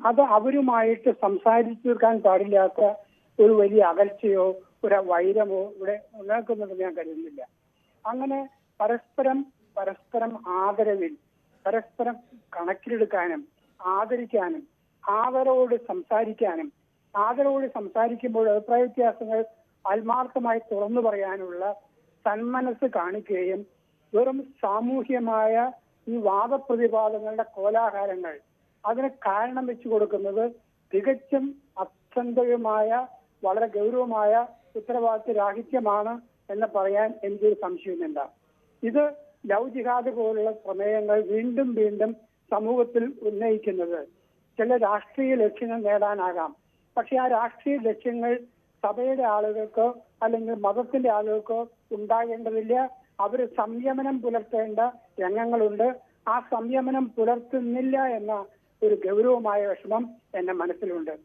അത് അവരുമായിട്ട് സംസാരിച്ചു തീർക്കാൻ പാടില്ലാത്ത ഒരു വലിയ അകൽച്ചയോ ഒരു വൈരമോ ഇവിടെ ഉണ്ടാക്കുന്നുണ്ടെന്ന് ഞാൻ കരുതുന്നില്ല. അങ്ങനെ പരസ്പരം ആദരവിൽ, പരസ്പരം കണക്കിലെടുക്കാനും ആദരിക്കാനും ആദരവോട് സംസാരിക്കുമ്പോൾ അഭിപ്രായ വ്യത്യാസങ്ങൾ ആത്മാർത്ഥമായി തുറന്നു പറയാനുള്ള സന്മനസ് കാണിക്കുകയും വെറും സാമൂഹ്യമായ ഈ വാദപ്രതിവാദങ്ങളുടെ കോലാഹലങ്ങൾ അതിന് കാരണം വെച്ചു കൊടുക്കുന്നത് തികച്ചും അത്യന്തവുമായ വളരെ ഗൗരവമായ ഉത്തരവാദിത്വ രാഹിത്യമാണ് എന്ന് പറയാൻ എനിക്കൊരു സംശയമില്ല. ഇത് ലവ് ജിഹാദ് പോലുള്ള പ്രമേയങ്ങൾ വീണ്ടും വീണ്ടും സമൂഹത്തിൽ ഉന്നയിക്കുന്നത് ചില രാഷ്ട്രീയ ലക്ഷ്യങ്ങൾ നേടാനാകാം. പക്ഷെ ആ രാഷ്ട്രീയ ലക്ഷ്യങ്ങൾ സഭയുടെ ആളുകൾക്കോ അല്ലെങ്കിൽ മതത്തിന്റെ ആളുകൾക്കോ ഉണ്ടാകേണ്ടതില്ല. അവർ സംയമനം പുലർത്തേണ്ട രംഗങ്ങളുണ്ട്. ആ സംയമനം പുലർത്തുന്നില്ല എന്ന ഒരു ഗൗരവമായ വിഷമം എന്റെ മനസ്സിലുണ്ട്.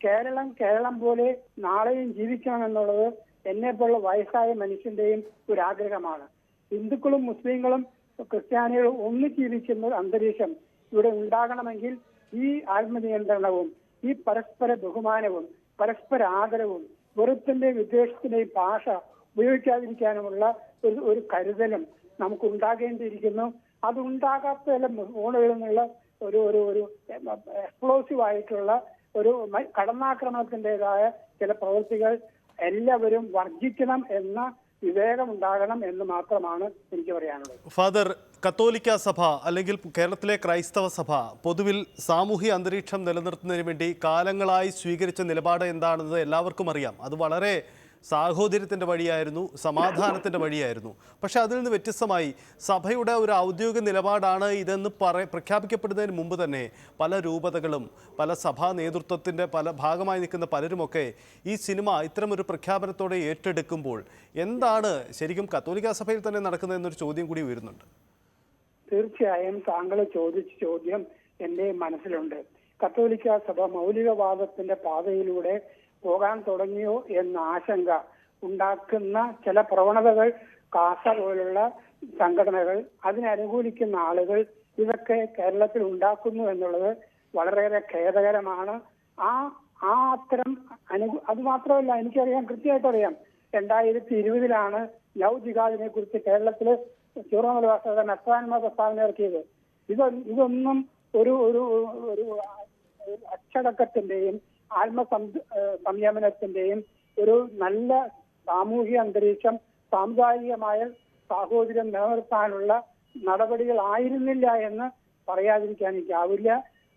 കേരളം പോലെ നാളെയും ജീവിക്കണമെന്നുള്ളത് എന്നെ പോലുള്ള വയസ്സായ മനുഷ്യന്റെയും ഒരു ആഗ്രഹമാണ്. ഹിന്ദുക്കളും മുസ്ലിങ്ങളും ക്രിസ്ത്യാനികളും ഒന്നിച്ച് ജീവിക്കുന്ന അന്തരീക്ഷം ഇവിടെ ഉണ്ടാകണമെങ്കിൽ ഈ ആത്മനിയന്ത്രണവും ഈ പരസ്പര ബഹുമാനവും പരസ്പര ആദരവും വെറുപ്പിന്റെയും വിദ്വേഷത്തിന്റെയും ഭാഷ ഉപയോഗിക്കാതിരിക്കാനുമുള്ള ഒരു കരുതലും നമുക്ക് ഉണ്ടാകേണ്ടിയിരിക്കുന്നു. അത് ഉണ്ടാകാത്ത ഫോണുകളിൽ നിന്നുള്ള ഒരു എക്സ്പ്ലോസീവ് ആയിട്ടുള്ള ഒരു കടന്നാക്രമണത്തിൻ്റെതായ ചില പ്രവൃത്തികൾ എല്ലാവരും വർജിക്കണം എന്ന വിവേകം ഉണ്ടാകണം എന്ന് മാത്രമാണ് എനിക്ക് പറയാനുള്ളത്. ഫാദർ, കത്തോലിക്ക സഭ അല്ലെങ്കിൽ കേരളത്തിലെ ക്രൈസ്തവ സഭ പൊതുവിൽ സാമൂഹ്യ അന്തരീക്ഷം നിലനിർത്തുന്നതിന് വേണ്ടി കാലങ്ങളായി സ്വീകരിച്ച നിലപാട് എന്താണെന്ന് എല്ലാവർക്കും അറിയാം. അത് വളരെ സാഹോദര്യത്തിൻ്റെ വഴിയായിരുന്നു, സമാധാനത്തിൻ്റെ വഴിയായിരുന്നു. പക്ഷേ അതിൽ നിന്ന് വ്യത്യസ്തമായി സഭയുടെ ഒരു ഔദ്യോഗിക നിലപാടാണ് ഇതെന്ന് പ്രഖ്യാപിക്കപ്പെടുന്നതിന് മുമ്പ് തന്നെ പല രൂപതകളും പല സഭാ നേതൃത്വത്തിൻ്റെ പല ഭാഗമായി നിൽക്കുന്ന പലരുമൊക്കെ ഈ സിനിമ ഇത്തരമൊരു പ്രഖ്യാപനത്തോടെ ഏറ്റെടുക്കുമ്പോൾ എന്താണ് ശരിക്കും കത്തോലിക്ക സഭയിൽ തന്നെ നടക്കുന്നതെന്നൊരു ചോദ്യം കൂടി ഉയരുന്നുണ്ട്. തീർച്ചയായും താങ്കൾ ചോദിച്ച ചോദ്യം എൻ്റെ മനസ്സിലുണ്ട്. കത്തോലിക്ക സഭ മൗലികവാദത്തിന്റെ പാതയിലൂടെ പോകാൻ തുടങ്ങിയോ എന്ന ആശങ്ക ഉണ്ടാക്കുന്ന ചില പ്രവണതകൾ കാസ പോലുള്ള സംഘടനകൾ, അതിനെ അനുകൂലിക്കുന്ന ആളുകൾ ഇതൊക്കെ കേരളത്തിൽ ഉണ്ടാക്കുന്നു എന്നുള്ളത് വളരെയേറെ ഖേദകരമാണ്. അത്തരം അത് മാത്രമല്ല, എനിക്കറിയാം, കൃത്യമായിട്ട് അറിയാം, 2020 ലവ് ജിഹാദിനെ കുറിച്ച് കേരളത്തില് മലബാർ സഭ മെത്രാന്മാർ പ്രസ്താവന ഇറക്കിയത്. ഇതൊന്നും ഒരു അച്ചടക്കത്തിന്റെയും സംയമനത്തിന്റെയും ഒരു നല്ല സാമൂഹിക അന്തരീക്ഷം, സാമുദായികമായ സാഹോദര്യം നിലനിർത്താനുള്ള നടപടികളായിരുന്നില്ല എന്ന് പറയാതിരിക്കാൻ എനിക്കാവില്ല.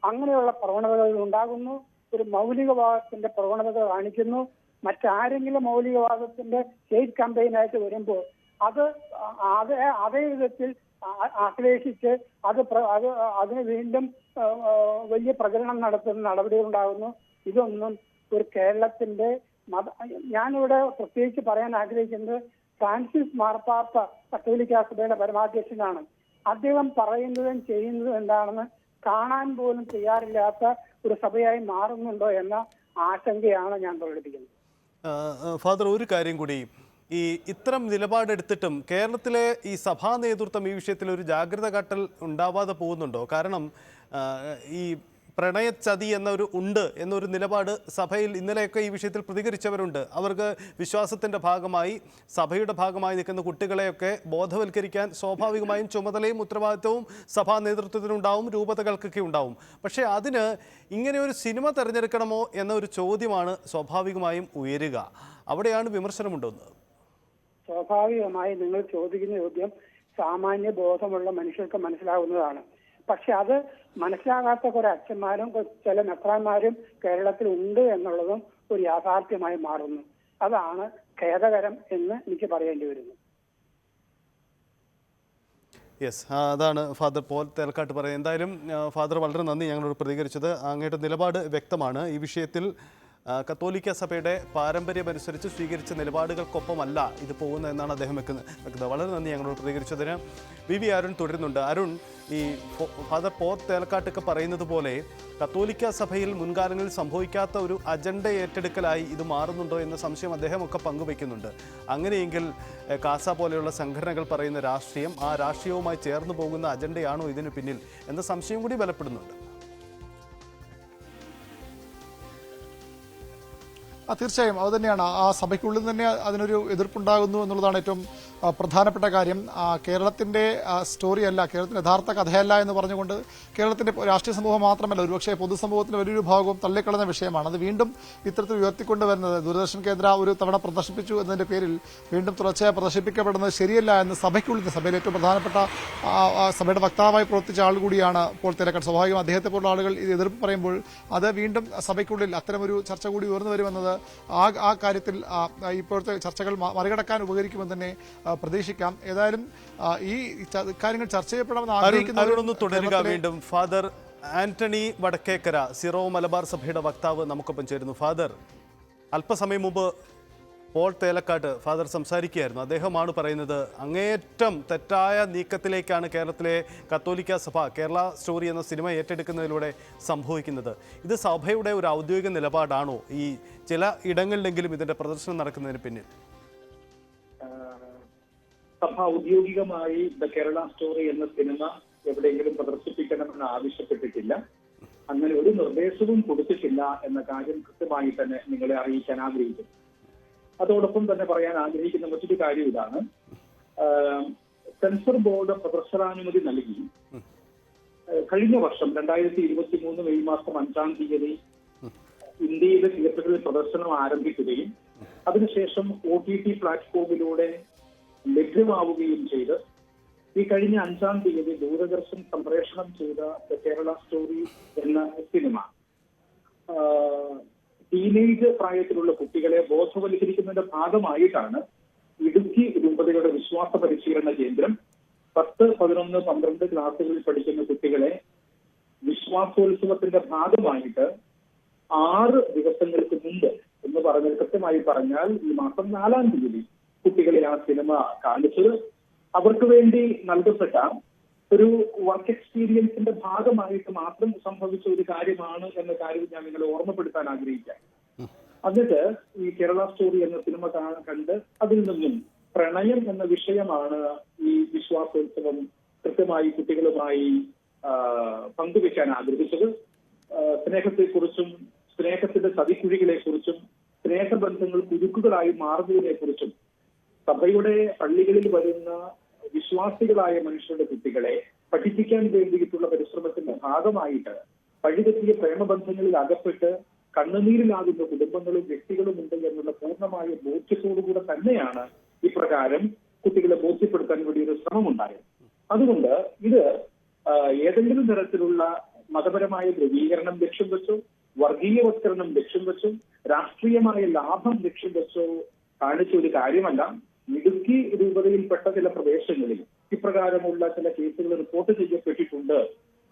അങ്ങനെയുള്ള പ്രവണതകൾ ഉണ്ടാകുന്നു. ഒരു മൗലികവാദത്തിന്റെ പ്രവണതകൾ കാണിക്കുന്നു. മറ്റാരെങ്കിലും മൗലികവാദത്തിന്റെ സ്റ്റേറ്റ് കമ്പയിനായിട്ട് വരുമ്പോൾ അതേ വിധത്തിൽ ആശ്ലേഷിച്ച് അതിന് വീണ്ടും വലിയ പ്രചരണം നടത്തുന്ന നടപടികൾ ഉണ്ടാകുന്നു. ഇതൊന്നും ഒരു കേരളത്തിന്റെ ഞാനിവിടെ പ്രത്യേകിച്ച് പറയാൻ ആഗ്രഹിക്കുന്നത് ഫ്രാൻസിസ് മാർപ്പാപ്പ കത്തോലിക്ക സഭയുടെ പരമാധ്യക്ഷനാണ്. അദ്ദേഹം പറയുന്നതും ചെയ്യുന്നതും എന്താണെന്ന് കാണാൻ പോലും തയ്യാറില്ലാത്ത ഒരു സഭയായി മാറുന്നുണ്ടോ എന്ന ആശങ്കയാണ് ഞാൻ പ്രകടിപ്പിക്കുന്നത്. ഫാദർ, ഒരു കാര്യം കൂടി, ഈ ഇത്തരം നിലപാടെടുത്തിട്ടും കേരളത്തിലെ ഈ സഭാ നേതൃത്വം ഈ വിഷയത്തിൽ ഒരു ജാഗ്രത കാട്ടൽ ഉണ്ടാവാതെ പോകുന്നുണ്ടോ? കാരണം ഈ പ്രണയച്ചതി എന്നൊരു നിലപാട് സഭയിൽ ഇന്നലെയൊക്കെ ഈ വിഷയത്തിൽ പ്രതികരിച്ചവരുണ്ട്. അവർക്ക് വിശ്വാസത്തിൻ്റെ ഭാഗമായി സഭയുടെ ഭാഗമായി നിൽക്കുന്ന കുട്ടികളെയൊക്കെ ബോധവൽക്കരിക്കാൻ സ്വാഭാവികമായും ചുമതലയും ഉത്തരവാദിത്വവും സഭാ നേതൃത്വത്തിനുണ്ടാവും, രൂപതകൾക്കൊക്കെ ഉണ്ടാവും. പക്ഷേ അതിന് ഇങ്ങനെ ഒരു സിനിമ തിരഞ്ഞെടുക്കണമോ എന്നൊരു ചോദ്യമാണ് സ്വാഭാവികമായും ഉയരുക. അവിടെയാണ് വിമർശനമുണ്ടാകുന്നത്. സ്വാഭാവികമായി നിങ്ങൾ ചോദിക്കുന്ന ചോദ്യം സാമാന്യ ബോധമുള്ള മനുഷ്യർക്ക് മനസ്സിലാവുന്നതാണ്. പക്ഷെ അത് മനസ്സിലാകാത്ത കുറെ അച്ഛന്മാരും ചില മെത്രാന്മാരും കേരളത്തിൽ ഉണ്ട് എന്നുള്ളതും ഒരു യാഥാർത്ഥ്യമായി മാറുന്നു. അതാണ് ഖേദകരം എന്ന് എനിക്ക് പറയേണ്ടി വരുന്നു. യെസ്, അതാണ് ഫാദർ പോൾ തേലക്കാട്ട് പറയുന്നത്. എന്തായാലും ഫാദർ വളരെ നന്ദി ഞങ്ങളോട് പ്രതികരിച്ചത്. അങ്ങയുടെ നിലപാട് വ്യക്തമാണ്. ഈ വിഷയത്തിൽ കത്തോലിക്ക സഭയുടെ പാരമ്പര്യമനുസരിച്ച് സ്വീകരിച്ച നിലപാടുകൾക്കൊപ്പമല്ല ഇത് പോകുന്നതെന്നാണ് അദ്ദേഹം വെക്കുന്നത്. വളരെ നന്ദി ഞങ്ങളോട് പ്രതികരിച്ചതിന്. വി അരുൺ തുടരുന്നുണ്ട്. അരുൺ, ഈ ഫാദർ പോൾ തേലക്കാട്ടൊക്കെ പറയുന്നത് പോലെ കത്തോലിക്ക സഭയിൽ മുൻകാലങ്ങളിൽ സംഭവിക്കാത്ത ഒരു അജണ്ട ഏറ്റെടുക്കലായി ഇത് മാറുന്നുണ്ടോ എന്ന സംശയം അദ്ദേഹമൊക്കെ പങ്കുവയ്ക്കുന്നുണ്ട്. അങ്ങനെയെങ്കിൽ കാസ പോലെയുള്ള സംഘടനകൾ പറയുന്ന രാഷ്ട്രീയം ആ രാഷ്ട്രീയവുമായി ചേർന്ന് പോകുന്ന അജണ്ടയാണോ ഇതിന് പിന്നിൽ എന്ന സംശയം കൂടി ബലപ്പെടുന്നുണ്ട്. തീർച്ചയായും അത് തന്നെയാണ്. ആ സഭയ്ക്കുള്ളിൽ തന്നെ അതിനൊരു എതിർപ്പുണ്ടാകുന്നു എന്നുള്ളതാണ് ഏറ്റവും പ്രധാനപ്പെട്ട കാര്യം. കേരളത്തിന്റെ സ്റ്റോറിയല്ല, കേരളത്തിന്റെ യഥാർത്ഥ കഥയല്ല എന്ന് പറഞ്ഞുകൊണ്ട് കേരളത്തിന്റെ രാഷ്ട്രീയ സമൂഹം മാത്രമല്ല, ഒരുപക്ഷെ പൊതുസമൂഹത്തിന്റെ വലിയൊരു ഭാഗവും തള്ളിക്കളഞ്ഞ വിഷയമാണ്. അത് വീണ്ടും ഇത്തരത്തിൽ ഉയർത്തിക്കൊണ്ടുവരുന്നത് ദൂരദർശൻ കേന്ദ്ര ഒരു തവണ പ്രദർശിപ്പിച്ചു എന്നതിന്റെ പേരിൽ വീണ്ടും തുടർച്ചയായി പ്രദർശിപ്പിക്കപ്പെടുന്നത് ശരിയല്ല എന്ന് സഭയ്ക്കുള്ളിൽ, സഭയിൽ ഏറ്റവും പ്രധാനപ്പെട്ട സഭയുടെ വക്താവായി പ്രവർത്തിച്ച ആൾ കൂടിയാണ് പോൾ തേലക്കാട്ട്. സ്വാഭാവികം അദ്ദേഹത്തെ പോലുള്ള ആളുകൾ ഇത് എതിർപ്പ് പറയുമ്പോൾ അത് വീണ്ടും സഭയ്ക്കുള്ളിൽ അത്തരമൊരു ചർച്ച കൂടി ഉയർന്നു വരുമെന്നത് ആ കാര്യത്തിൽ ഇപ്പോഴത്തെ ചർച്ചകൾ മറികടക്കാൻ ഉപകരിക്കുമെന്ന് തന്നെ പ്രതീക്ഷിക്കാം. ഏതായാലും ഈ കാര്യങ്ങൾ ചർച്ച ചെയ്യപ്പെടണമെന്ന് ആഗ്രഹിക്കുന്നു. തുടരുക വീണ്ടും ഫാദർ ആന്റണി വടക്കേക്കര, സിറോ മലബാർ സഭയുടെ വക്താവ് നമുക്കൊപ്പം ചേരുന്നു. ഫാദർ, അല്പസമയം മുമ്പ് പോൾ തേലക്കാട്ട് ഫാദർ സംസാരിക്കുകയായിരുന്നു. അദ്ദേഹമാണ് പറയുന്നത് അങ്ങേയറ്റം തെറ്റായ നീക്കത്തിലേക്കാണ് കേരളത്തിലെ കത്തോലിക്ക സഭ കേരള സ്റ്റോറി എന്ന സിനിമ ഏറ്റെടുക്കുന്നതിലൂടെ സംഭവിക്കുന്നത്. ഇത് സഭയുടെ ഒരു ഔദ്യോഗിക നിലപാടാണോ ഈ ചില ഇടങ്ങളിലെങ്കിലും ഇതിന്റെ പ്രദർശനം നടക്കുന്നതിന് പിന്നിൽ? സഭ ഔദ്യോഗികമായി ദ കേരള സ്റ്റോറി എന്ന സിനിമ എവിടെയെങ്കിലും പ്രദർശിപ്പിക്കണമെന്ന് ആവശ്യപ്പെട്ടിട്ടില്ല. അങ്ങനെ ഒരു നിർദ്ദേശവും കൊടുത്തിട്ടില്ല എന്ന കാര്യം കൃത്യമായി തന്നെ നിങ്ങളെ അറിയിക്കാൻ ആഗ്രഹിക്കുന്നു. അതോടൊപ്പം തന്നെ പറയാൻ ആഗ്രഹിക്കുന്ന മറ്റൊരു കാര്യം ഇതാണ്. സെൻസർ ബോർഡ് പ്രദർശനാനുമതി നൽകി കഴിഞ്ഞ വർഷം 2023 മെയ് മാസം 5-ാം തീയതി ഇന്ത്യയിലെ തിയേറ്ററുകളിൽ പ്രദർശനം ആരംഭിക്കുകയും അതിനുശേഷം OTT പ്ലാറ്റ്ഫോമിലൂടെ ലഭ്യമാവുകയും ചെയ്ത് ഈ കഴിഞ്ഞ 5-ാം തീയതി ദൂരദർശൻ സംപ്രേഷണം ചെയ്ത കേരള സ്റ്റോറി എന്ന സിനിമ ടീനേജ് പ്രായത്തിലുള്ള കുട്ടികളെ ബോധവൽക്കരിക്കുന്നതിന്റെ ഭാഗമായിട്ടാണ് ഇടുക്കി രൂപതയുടെ വിശ്വാസ പരിശീലന കേന്ദ്രം 10, 11, 12 ക്ലാസ്സുകളിൽ പഠിക്കുന്ന കുട്ടികളെ വിശ്വാസോത്സവത്തിന്റെ ഭാഗമായിട്ട് 6 ദിവസങ്ങൾക്ക് മുമ്പ് എന്ന് പറഞ്ഞാൽ കൃത്യമായി പറഞ്ഞാൽ ഈ മാസം 4-ാം തീയതി കുട്ടികളെ ആ സിനിമ കാണിച്ചത്. അവർക്ക് വേണ്ടി നൽകപ്പെട്ട ഒരു വർക്ക് എക്സ്പീരിയൻസിന്റെ ഭാഗമായിട്ട് മാത്രം സംഭവിച്ച ഒരു കാര്യമാണ് എന്ന കാര്യം ഞാൻ നിങ്ങളെ ഓർമ്മപ്പെടുത്താൻ ആഗ്രഹിക്കാം. എന്നിട്ട് ഈ കേരള സ്റ്റോറി എന്ന സിനിമ കണ്ട് അതിൽ നിന്നും പ്രണയം എന്ന വിഷയമാണ് ഈ വിശ്വാസോത്സവം കൃത്യമായി കുട്ടികളുമായി പങ്കുവെക്കാൻ ആഗ്രഹിച്ചത്. സ്നേഹത്തെക്കുറിച്ചും സ്നേഹത്തിന്റെ സതിക്കുഴികളെ കുറിച്ചും സ്നേഹബന്ധങ്ങൾ കുരുക്കുകളായി മാറുന്നതിനെ കുറിച്ചും സഭയുടെ പള്ളികളിൽ വരുന്ന വിശ്വാസികളായ മനുഷ്യരുടെ കുട്ടികളെ പഠിപ്പിക്കാൻ വേണ്ടിയിട്ടുള്ള പരിശ്രമത്തിന്റെ ഭാഗമായിട്ട് വഴിതെറ്റിയ പ്രേമബന്ധങ്ങളിൽ അകപ്പെട്ട് കണ്ണുനീരിലാകുന്ന കുടുംബങ്ങളും വ്യക്തികളും ഉണ്ട് എന്നുള്ള പൂർണ്ണമായ ബോധ്യത്തോടുകൂടെ തന്നെയാണ് ഇപ്രകാരം കുട്ടികളെ ബോധ്യപ്പെടുത്താൻ വേണ്ടി ഒരു ശ്രമമുണ്ടായത്. അതുകൊണ്ട് ഇത് ഏതെങ്കിലും തരത്തിലുള്ള മതപരമായ ധ്രുവീകരണം ലക്ഷ്യം വെച്ചോ വർഗീയവത്കരണം ലക്ഷ്യം വെച്ചോ രാഷ്ട്രീയമായ ലാഭം ലക്ഷ്യം വെച്ചോ കാണിച്ച ഒരു കാര്യമല്ല. ഇടുക്കി രൂപതയിൽപ്പെട്ട ചില പ്രദേശങ്ങളിൽ ഇപ്രകാരമുള്ള ചില കേസുകൾ റിപ്പോർട്ട് ചെയ്യപ്പെട്ടിട്ടുണ്ട്.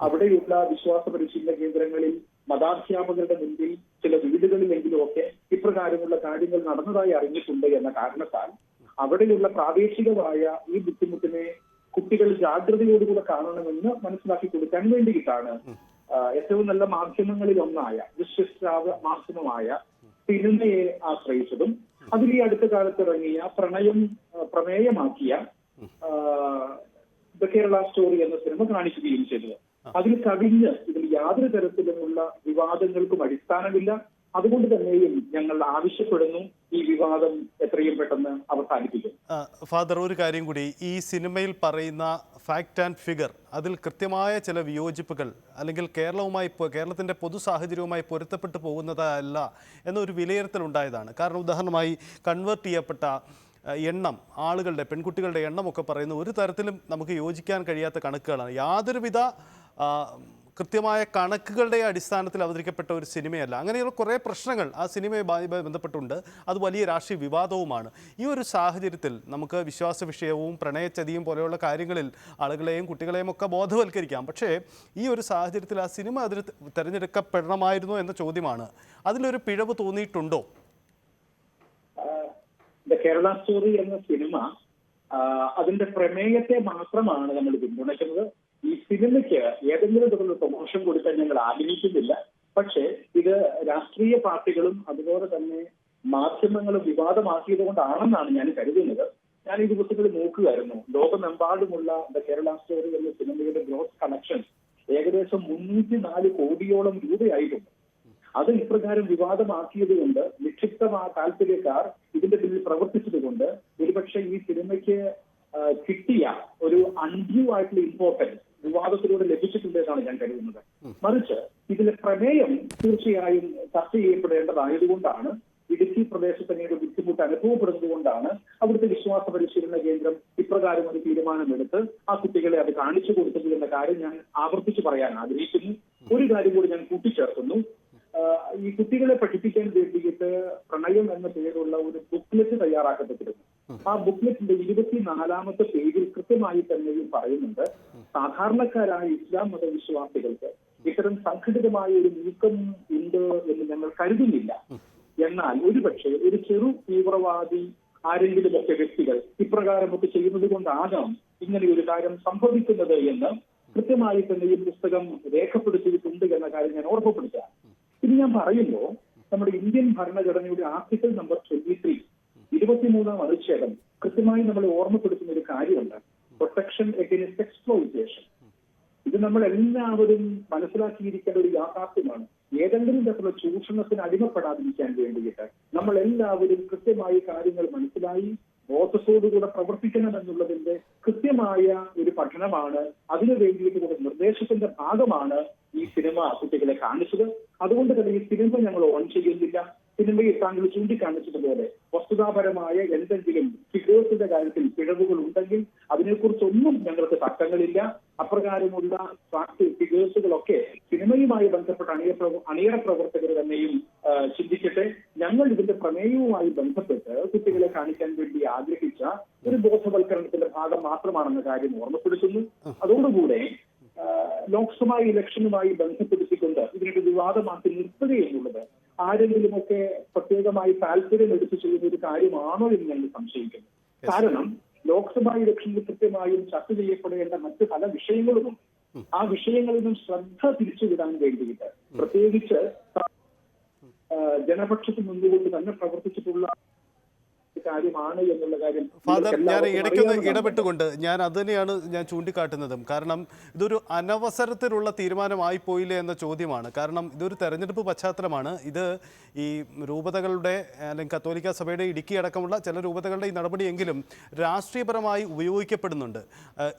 അവിടെയുള്ള വിശ്വാസ പരിശീലന കേന്ദ്രങ്ങളിൽ മതാധ്യാപകരുടെ മുൻപിൽ ചില വീടുകളിലെങ്കിലും ഒക്കെ ഇപ്രകാരമുള്ള കാര്യങ്ങൾ നടന്നതായി അറിഞ്ഞിട്ടുണ്ട് എന്ന കാരണത്താൽ അവിടെയുള്ള പ്രാദേശികമായ ഈ ബുദ്ധിമുട്ടിനെ കുട്ടികൾ ജാഗ്രതയോടുകൂടെ കാണണമെന്ന് മനസ്സിലാക്കി കൊടുക്കാൻ വേണ്ടിയിട്ടാണ് ഏറ്റവും നല്ല മാധ്യമങ്ങളിൽ ഒന്നായ വിശ്വസ്രാവ മാധ്യമമായ സിനിമയെ ആശ്രയിച്ചതും അതിൽ ഈ അടുത്ത കാലത്ത് ഇറങ്ങിയ പ്രണയം പ്രമേയമാക്കിയ ദ കേരള സ്റ്റോറി എന്ന സിനിമ കാണിക്കുകയും ചെയ്തത്. അതിൽ കവിഞ്ഞ് ഇതിൽ യാതൊരു തരത്തിലുമുള്ള വിവാദങ്ങൾക്കും അടിസ്ഥാനമില്ല. അതുകൊണ്ട് തന്നെയും ഞങ്ങൾ ആവശ്യപ്പെടുന്നു ഈ വിവാദം എത്രയും പെട്ടെന്ന് അവസാനിപ്പിക്കും. ഫാദർ, ഒരു കാര്യം കൂടി, ഈ സിനിമയിൽ പറയുന്ന ഫാക്ട് ആൻഡ് ഫിഗർ അതിൽ കൃത്യമായ ചില വിയോജിപ്പുകൾ അല്ലെങ്കിൽ കേരളത്തിൻ്റെ പൊതു സാഹചര്യവുമായി പൊരുത്തപ്പെട്ടു പോകുന്നതല്ല എന്നൊരു വിലയിരുത്തൽ ഉണ്ടായതാണ്. കാരണം ഉദാഹരണമായി കൺവേർട്ട് ചെയ്യപ്പെട്ട എണ്ണം, ആളുകളുടെ പെൺകുട്ടികളുടെ എണ്ണമൊക്കെ പറയുന്ന ഒരു തരത്തിലും നമുക്ക് യോജിക്കാൻ കഴിയാത്ത കണക്കുകളാണ്. യാതൊരുവിധ കൃത്യമായ കണക്കുകളുടെ അടിസ്ഥാനത്തിൽ അവതരിക്കപ്പെട്ട ഒരു സിനിമയല്ല. അങ്ങനെയുള്ള കുറേ പ്രശ്നങ്ങൾ ആ സിനിമയുമായി ബന്ധപ്പെട്ടുണ്ട്. അത് വലിയ രാഷ്ട്രീയ വിവാദവുമാണ്. ഈ ഒരു സാഹചര്യത്തിൽ നമുക്ക് വിശ്വാസ വിഷയവും പ്രണയച്ചതിയും പോലെയുള്ള കാര്യങ്ങളിൽ ആളുകളെയും കുട്ടികളെയും ഒക്കെ ബോധവൽക്കരിക്കാം. പക്ഷേ ഈ ഒരു സാഹചര്യത്തിൽ ആ സിനിമ അതിന് തിരഞ്ഞെടുക്കപ്പെടണമായിരുന്നോ എന്ന ചോദ്യമാണ്. അതിലൊരു പിഴവ് തോന്നിയിട്ടുണ്ടോ? കേരള സ്റ്റോറി എന്ന സിനിമ അതിന്റെ പ്രമേയത്തെ മാത്രമാണ് നമ്മൾ പിന്തുണയ്ക്കുന്നത്. ഈ സിനിമയ്ക്ക് ഏതെങ്കിലും തരത്തിലുള്ള പ്രമോഷൻ കൊടുക്കാൻ ഞങ്ങൾ ആഗ്രഹിക്കുന്നില്ല. പക്ഷേ ഇത് രാഷ്ട്രീയ പാർട്ടികളും അതുപോലെ തന്നെ മാധ്യമങ്ങളും വിവാദമാക്കിയത് കൊണ്ടാണെന്നാണ് ഞാൻ കരുതുന്നത്. ഞാൻ ഈ ദിവസങ്ങളിൽ നോക്കുകയായിരുന്നു. ലോകമെമ്പാടുമുള്ള ദ കേരള സ്റ്റോറി എന്ന സിനിമയുടെ ഗ്രോസ് കളക്ഷൻ ഏകദേശം 304 കോടിയോളം രൂപയായിട്ടുണ്ട്. അത് ഇപ്രകാരം വിവാദമാക്കിയത് കൊണ്ട് നിക്ഷിപ്തമായ താല്പര്യക്കാർ ഇതിന്റെ പിന്നിൽ പ്രവർത്തിച്ചതുകൊണ്ട് ഒരുപക്ഷെ ഈ സിനിമയ്ക്ക് കിട്ടിയ ഒരു അൺഡ്യൂ ആയിട്ടുള്ള ഇമ്പോർട്ടൻസ് വിവാദത്തിലൂടെ ലഭിച്ചിട്ടുണ്ടെന്നാണ് ഞാൻ കരുതുന്നത്. മറിച്ച് ഇതിലെ പ്രമേയം തീർച്ചയായും ചർച്ച ചെയ്യപ്പെടേണ്ടതായതുകൊണ്ടാണ്. ഇടുക്കി പ്രദേശത്ത് തന്നെയുടെ ബുദ്ധിമുട്ട് അനുഭവപ്പെടുന്നത് കൊണ്ടാണ് അവിടുത്തെ വിശ്വാസ പരിശീലന കേന്ദ്രം ഇപ്രകാരം ഒരു തീരുമാനമെടുത്ത് ആ കുട്ടികളെ അത് കാണിച്ചു കൊടുത്തത് എന്ന കാര്യം ഞാൻ ആവർത്തിച്ച് പറയാൻ ആഗ്രഹിക്കുന്നു. ഒരു കാര്യം കൂടി ഞാൻ കൂട്ടിച്ചേർക്കുന്നു. ഈ കുട്ടികളെ പഠിപ്പിക്കാൻ വേണ്ടിയിട്ട് പ്രണയം എന്ന പേരുള്ള ഒരു ബുക്ക്ലെറ്റ് തയ്യാറാക്കപ്പെട്ടിരുന്നു. ആ ബുക്ക്ലെറ്റിന്റെ 24ാമത്തെ പേജിൽ കൃത്യമായി തന്നെയും പറയുന്നുണ്ട്, സാധാരണക്കാരായ ഇസ്ലാം മതവിശ്വാസികൾക്ക് ഇത്തരം സംഘടിതമായ ഒരു നീക്കം ഉണ്ട് എന്ന് ഞങ്ങൾ കരുതുന്നില്ല. എന്നാൽ ഒരുപക്ഷെ ഒരു ചെറു തീവ്രവാദി ആരെങ്കിലുമൊക്കെ വ്യക്തികൾ ഇപ്രകാരമൊക്കെ ചെയ്യുന്നത് കൊണ്ടാകാം ഇങ്ങനെ ഒരു കാര്യം സംഭവിക്കുന്നത് എന്ന് കൃത്യമായി തന്നെ ഈ പുസ്തകം രേഖപ്പെടുത്തിയിട്ടുണ്ട് എന്ന കാര്യം ഞാൻ ഓർമ്മപ്പെടുത്താം. ഇത് ഞാൻ പറയുമ്പോൾ നമ്മുടെ ഇന്ത്യൻ ഭരണഘടനയുടെ ആർട്ടിക്കിൾ നമ്പർ 23 23ാം അനുച്ഛേദം കൃത്യമായി നമ്മളെ ഓർമ്മപ്പെടുത്തുന്ന ഒരു കാര്യമുണ്ട്, പ്രൊട്ടക്ഷൻ എഗൈൻസ്റ്റ് എക്സ്പ്ലോയിറ്റേഷൻ. ഇത് നമ്മൾ എല്ലാവരും മനസ്സിലാക്കിയിരിക്കേണ്ട ഒരു യാഥാർത്ഥ്യമാണ്. ഏതെങ്കിലും തരത്തിലുള്ള ചൂഷണത്തിന് അടിമപ്പെടാതിരിക്കാൻ വേണ്ടിയിട്ട് നമ്മൾ എല്ലാവരും കൃത്യമായി കാര്യങ്ങൾ മനസ്സിലായി ബോധത്തോടുകൂടെ പ്രവർത്തിക്കണമെന്നുള്ളതിന്റെ കൃത്യമായ ഒരു പഠനമാണ്. അതിനു വേണ്ടിയിട്ടുള്ള നിർദ്ദേശത്തിന്റെ ഭാഗമാണ് ഈ സിനിമ കുട്ടികളെ കാണിച്ചത്. അതുകൊണ്ട് തന്നെ ഈ സിനിമ ഞങ്ങൾ ഓൺ ചെയ്യുന്നില്ല. സിനിമയിൽ താങ്കൾ ചൂണ്ടിക്കാണിച്ചതുപോലെ വസ്തുതാപരമായ എന്തെങ്കിലും ഫിഗേഴ്സിന്റെ കാര്യത്തിൽ പിഴവുകൾ ഉണ്ടെങ്കിൽ അതിനെക്കുറിച്ചൊന്നും ഞങ്ങൾക്ക് തർക്കങ്ങളില്ല. അപ്രകാരമുള്ള ഫിഗേഴ്സുകളൊക്കെ സിനിമയുമായി ബന്ധപ്പെട്ട അണിയറ പ്രവർത്തകർ തന്നെയും ചിന്തിക്കട്ടെ. ഞങ്ങൾ ഇതിന്റെ പ്രമേയവുമായി ബന്ധപ്പെട്ട് കുട്ടികളെ കാണിക്കാൻ വേണ്ടി ആഗ്രഹിച്ച ഒരു ബോധവൽക്കരണത്തിന്റെ ഭാഗം മാത്രമാണെന്ന കാര്യം ഓർമ്മപ്പെടുത്തുന്നു. അതോടുകൂടെ ലോക്സഭാ ഇലക്ഷനുമായി ബന്ധപ്പെടുത്തിക്കൊണ്ട് ഇതിനൊരു വിവാദമാക്കി നിർത്തുക എന്നുള്ളത് ആരെങ്കിലുമൊക്കെ പ്രത്യേകമായി താല്പര്യം എടുത്തു ചെയ്യുന്ന ഒരു കാര്യമാണോ എന്ന് ഞങ്ങൾ സംശയിക്കുന്നു. കാരണം ലോക്സഭാ ഇലക്ഷനിൽ കൃത്യമായും ചർച്ച ചെയ്യപ്പെടേണ്ട മറ്റ് പല വിഷയങ്ങളുമുണ്ട്. ആ വിഷയങ്ങളിൽ നിന്നും ശ്രദ്ധ തിരിച്ചുവിടാൻ വേണ്ടിയിട്ട് പ്രത്യേകിച്ച് ജനപക്ഷത്ത് നിന്നുകൊണ്ട് തന്നെ പ്രവർത്തിച്ചിട്ടുള്ള കാര്യമാണ് എന്നുള്ള കാര്യം ഫാദർ, ഞാൻ ഇടയ്ക്കൊന്ന് ഇടപെട്ടുകൊണ്ട് ഞാൻ അത് തന്നെയാണ് ഞാൻ ചൂണ്ടിക്കാട്ടുന്നതും. കാരണം ഇതൊരു അനവസരത്തിലുള്ള തീരുമാനമായി പോയില്ലേ എന്ന ചോദ്യമാണ്. കാരണം ഇതൊരു തെരഞ്ഞെടുപ്പ് പശ്ചാത്തലമാണ്. ഇത് ഈ രൂപതകളുടെ അല്ലെങ്കിൽ കത്തോലിക്ക സഭയുടെ ഇടുക്കി അടക്കമുള്ള ചില രൂപതകളുടെ ഈ നടപടിയെങ്കിലും രാഷ്ട്രീയപരമായി ഉപയോഗിക്കപ്പെടുന്നുണ്ട്.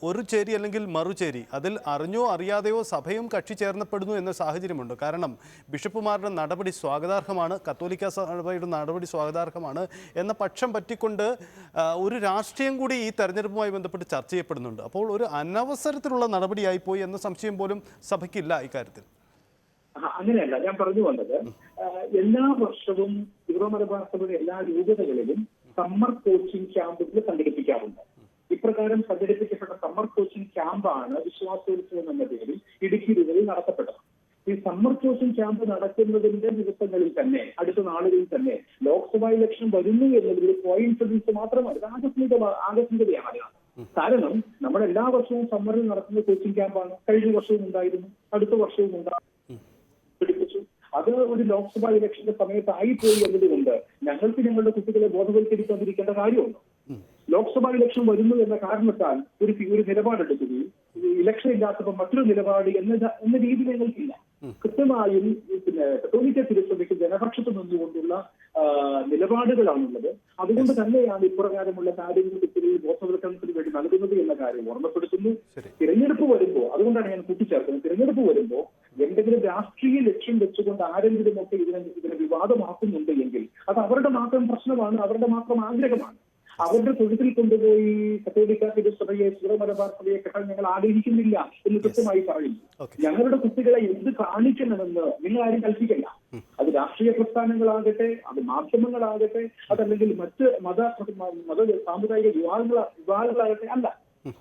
ഒരു ചേരി അല്ലെങ്കിൽ മറുചേരി, അതിൽ അറിഞ്ഞോ അറിയാതെയോ സഭയും കക്ഷി ചേർന്നപ്പെടുന്നു എന്ന സാഹചര്യമുണ്ട്. കാരണം ബിഷപ്പുമാരുടെ നടപടി സ്വാഗതാർഹമാണ്, കത്തോലിക്ക സഭയുടെ നടപടി സ്വാഗതാർഹമാണ് എന്ന പക്ഷം പറ്റിക്കൊണ്ട് ഒരു രാഷ്ട്രീയം കൂടി ഈ തെരഞ്ഞെടുപ്പുമായി ബന്ധപ്പെട്ട് ചർച്ച ചെയ്യപ്പെടുന്നുണ്ട്. അപ്പോൾ ഒരു അനവസരത്തിലുള്ള നടപടിയായിപ്പോയി എന്ന സംശയം പോലും സഭയ്ക്കില്ല ഇക്കാര്യത്തിൽ. അങ്ങനെയല്ല ഞാൻ പറഞ്ഞു വന്നത്. എല്ലാ വർഷവും സീറോ മലബാർ സഭയുടെ എല്ലാ രൂപതകളിലും സമ്മർ കോച്ചിങ് ക്യാമ്പുകൾ സംഘടിപ്പിക്കാറുണ്ട്. ഇപ്രകാരം സംഘടിപ്പിക്കപ്പെട്ട സമ്മർ കോച്ചിങ് ക്യാമ്പാണ് വിശ്വാസോത്സവം എന്ന പേരിൽ ഇടുക്കി രൂപതയിൽ നടത്തപ്പെട്ടത്. ഈ സമ്മർ കോച്ചിങ് ക്യാമ്പ് നടക്കുന്നതിന്റെ ദിവസങ്ങളിൽ തന്നെ, അടുത്ത നാളുകളിൽ തന്നെ ലോക്സഭാ ഇലക്ഷൻ വരുന്നു എന്നതൊരു കോയിൻസിഡൻസ് മാത്രമല്ല, ആകസ്മികതയാണ്. കാരണം നമ്മൾ എല്ലാ വർഷവും സമ്മറിൽ നടത്തുന്ന കോച്ചിങ് ക്യാമ്പാണ്. കഴിഞ്ഞ വർഷവും ഉണ്ടായിരുന്നു, അടുത്ത വർഷവും പിടിപ്പിച്ചു. അത് ഒരു ലോക്സഭാ ഇലക്ഷന്റെ സമയത്ത് ആയിപ്പോയി എന്നതുകൊണ്ട് ഞങ്ങൾക്ക് ഞങ്ങളുടെ കുട്ടികളെ ബോധവൽക്കരിക്കാതിരിക്കേണ്ട കാര്യമുണ്ടോ? ലോക്സഭാ ഇലക്ഷൻ വരുന്നു എന്ന കാരണത്താൽ ഒരു നിലപാടെടുക്കുകയും ഇലക്ഷൻ ഇല്ലാത്തപ്പോൾ മറ്റൊരു നിലപാട് എന്ന രീതി ഞങ്ങൾക്കില്ല. കൃത്യമായും കത്തോലിക്ക തിരുസഭയ്ക്ക് ജനപക്ഷത്ത് നിന്നുകൊണ്ടുള്ള നിലപാടുകളാണുള്ളത്. അതുകൊണ്ട് തന്നെയാണ് ഇപ്രകാരമുള്ള കാര്യങ്ങൾ കുട്ടികളിൽ ബോധവൽക്കരണത്തിന് വേണ്ടി നൽകുന്നത് എന്ന കാര്യം ഓർമ്മപ്പെടുത്തുന്നു. തിരഞ്ഞെടുപ്പ് വരുമ്പോൾ, അതുകൊണ്ടാണ് ഞാൻ കൂട്ടിച്ചേർക്കുന്നത്, തിരഞ്ഞെടുപ്പ് വരുമ്പോൾ എന്തെങ്കിലും രാഷ്ട്രീയ ലക്ഷ്യം വെച്ചുകൊണ്ട് ആരെങ്കിലും ഒക്കെ ഇതിനെ വിവാദമാക്കുന്നുണ്ട് എങ്കിൽ അത് അവരുടെ മാത്രം പ്രശ്നമാണ്, അവരുടെ മാത്രം ആഗ്രഹമാണ്. അവരുടെ തൊഴുത്തിൽ കൊണ്ടുപോയി കത്തോലിക്ക തിരുസഭയെ സീറോ മലബാർ സഭയെ കെട്ടാൻ ഞങ്ങൾ ആഗ്രഹിക്കുന്നില്ല എന്ന് കൃത്യമായി പറയുന്നു. ഞങ്ങളുടെ കുട്ടികളെ എന്ത് കാണിക്കണമെന്ന് നിങ്ങൾ ആരും കൽപ്പിക്കില്ല. അത് രാഷ്ട്രീയ പ്രസ്ഥാനങ്ങളാകട്ടെ, അത് മാധ്യമങ്ങളാകട്ടെ, അതല്ലെങ്കിൽ മറ്റ് മത സാമുദായിക വിഭാഗങ്ങളാകട്ടെ, അല്ല,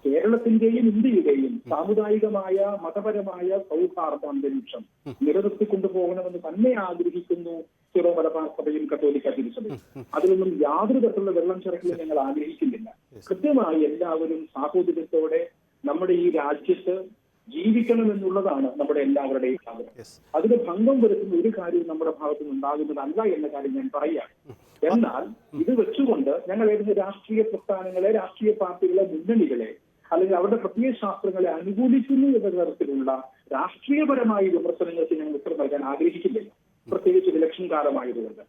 കേരളത്തിന്റെയും ഇന്ത്യയുടെയും സാമുദായികമായ മതപരമായ സൗഹാർദ്ദ അന്തരീക്ഷം നിലനിർത്തിക്കൊണ്ടുപോകണമെന്ന് തന്നെ ആഗ്രഹിക്കുന്നു സീറോ മലബാർ സഭയും കത്തോലിക്ക തിരുസഭയും. അതിലൊന്നും യാതൊരു തരത്തിലുള്ള വെള്ളം ചിറക്കലും ഞങ്ങൾ ആഗ്രഹിക്കുന്നില്ല. കൃത്യമായി എല്ലാവരും സാഹോദര്യത്തോടെ നമ്മുടെ ഈ രാജ്യത്ത് ജീവിക്കണമെന്നുള്ളതാണ് നമ്മുടെ എല്ലാവരുടെയും ആഗ്രഹം. അതിന് ഭംഗം വരുത്തുന്ന ഒരു കാര്യവും നമ്മുടെ ഭാഗത്തു നിന്നുണ്ടാകുന്നതല്ല എന്ന കാര്യം ഞാൻ പറയുകയാണ്. എന്നാൽ ഇത് വെച്ചുകൊണ്ട് ഞങ്ങൾ ഏതെങ്കിലും രാഷ്ട്രീയ പ്രസ്ഥാനങ്ങളെ, രാഷ്ട്രീയ പാർട്ടികളെ, മുന്നണികളെ അല്ലെങ്കിൽ അവരുടെ പ്രത്യയ ശാസ്ത്രങ്ങളെ അനുകൂലിക്കുന്നു എന്ന തരത്തിലുള്ള രാഷ്ട്രീയപരമായ വിമർശനങ്ങൾക്ക് ഞങ്ങൾ ഉത്തരം നൽകാൻ ആഗ്രഹിക്കുന്നില്ല, പ്രത്യേകിച്ച് ഇലക്ഷൻ കാലമായതുകൊണ്ട്.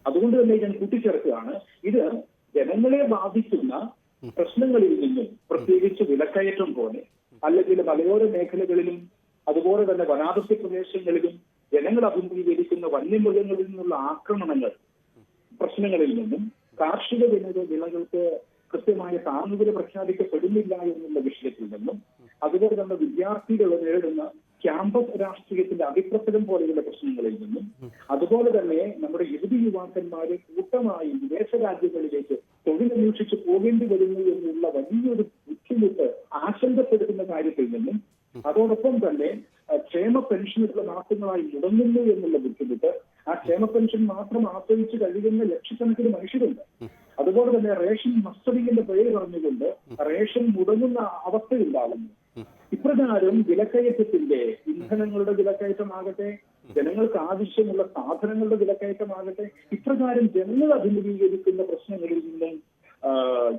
അതുകൊണ്ട് തന്നെ ഞാൻ കൂട്ടിച്ചേർക്കുകയാണ്, ഇത് ജനങ്ങളെ ബാധിക്കുന്ന പ്രശ്നങ്ങളിൽ നിന്നും, പ്രത്യേകിച്ച് വിലക്കയറ്റം പോലെ അല്ലെങ്കിൽ മലയോര മേഖലകളിലും അതുപോലെ തന്നെ വനാതിർത്തി പ്രദേശങ്ങളിലും ജനങ്ങൾ അഭിമുഖീകരിക്കുന്ന വന്യമൃഗങ്ങളിൽ നിന്നുള്ള ആക്രമണങ്ങൾ, പ്രശ്നങ്ങളിൽ നിന്നും കാർഷിക വിളകൾക്ക് കൃത്യമായ താങ്ങുവില പ്രഖ്യാപിക്കപ്പെടുന്നില്ല എന്നുള്ള വിഷയത്തിൽ നിന്നും, അതുപോലെ തന്നെ വിദ്യാർത്ഥികൾ നേരിടുന്ന ക്യാമ്പസ് രാഷ്ട്രീയത്തിന്റെ അതിപ്രസരം പോലെയുള്ള പ്രശ്നങ്ങളിൽ നിന്നും, അതുപോലെ തന്നെ നമ്മുടെ യുവാക്കന്മാരെ കൂട്ടമായി വിദേശ രാജ്യങ്ങളിലേക്ക് തൊഴിലന്വേഷിച്ച് പോകേണ്ടി വരുന്നു എന്നുള്ള വലിയൊരു ബുദ്ധിമുട്ട് ആശങ്കപ്പെടുത്തുന്ന കാര്യത്തിൽ നിന്നും, അതോടൊപ്പം തന്നെ ക്ഷേമ പെൻഷനുകൾ മാസങ്ങളായി മുടങ്ങുന്നു എന്നുള്ള ബുദ്ധിമുട്ട്, ആ ക്ഷേമ പെൻഷൻ മാത്രം ആശ്രയിച്ച് കഴിയുന്ന ലക്ഷക്കണക്കിന് മനുഷ്യരുണ്ട്. അതുപോലെ തന്നെ റേഷൻ മസ്റ്ററിങ്ങിന്റെ പേര് പറഞ്ഞുകൊണ്ട് റേഷൻ മുടങ്ങുന്ന അവസ്ഥയുണ്ടാകുന്നു. ഇപ്രകാരം വിലക്കയറ്റത്തിന്റെ, ഇന്ധനങ്ങളുടെ വിലക്കയറ്റമാകട്ടെ, ജനങ്ങൾക്ക് ആവശ്യമുള്ള സാധനങ്ങളുടെ വിലക്കയറ്റമാകട്ടെ, ഇപ്രകാരം ജനങ്ങൾ അഭിമുഖീകരിക്കുന്ന പ്രശ്നങ്ങളിൽ നിന്നും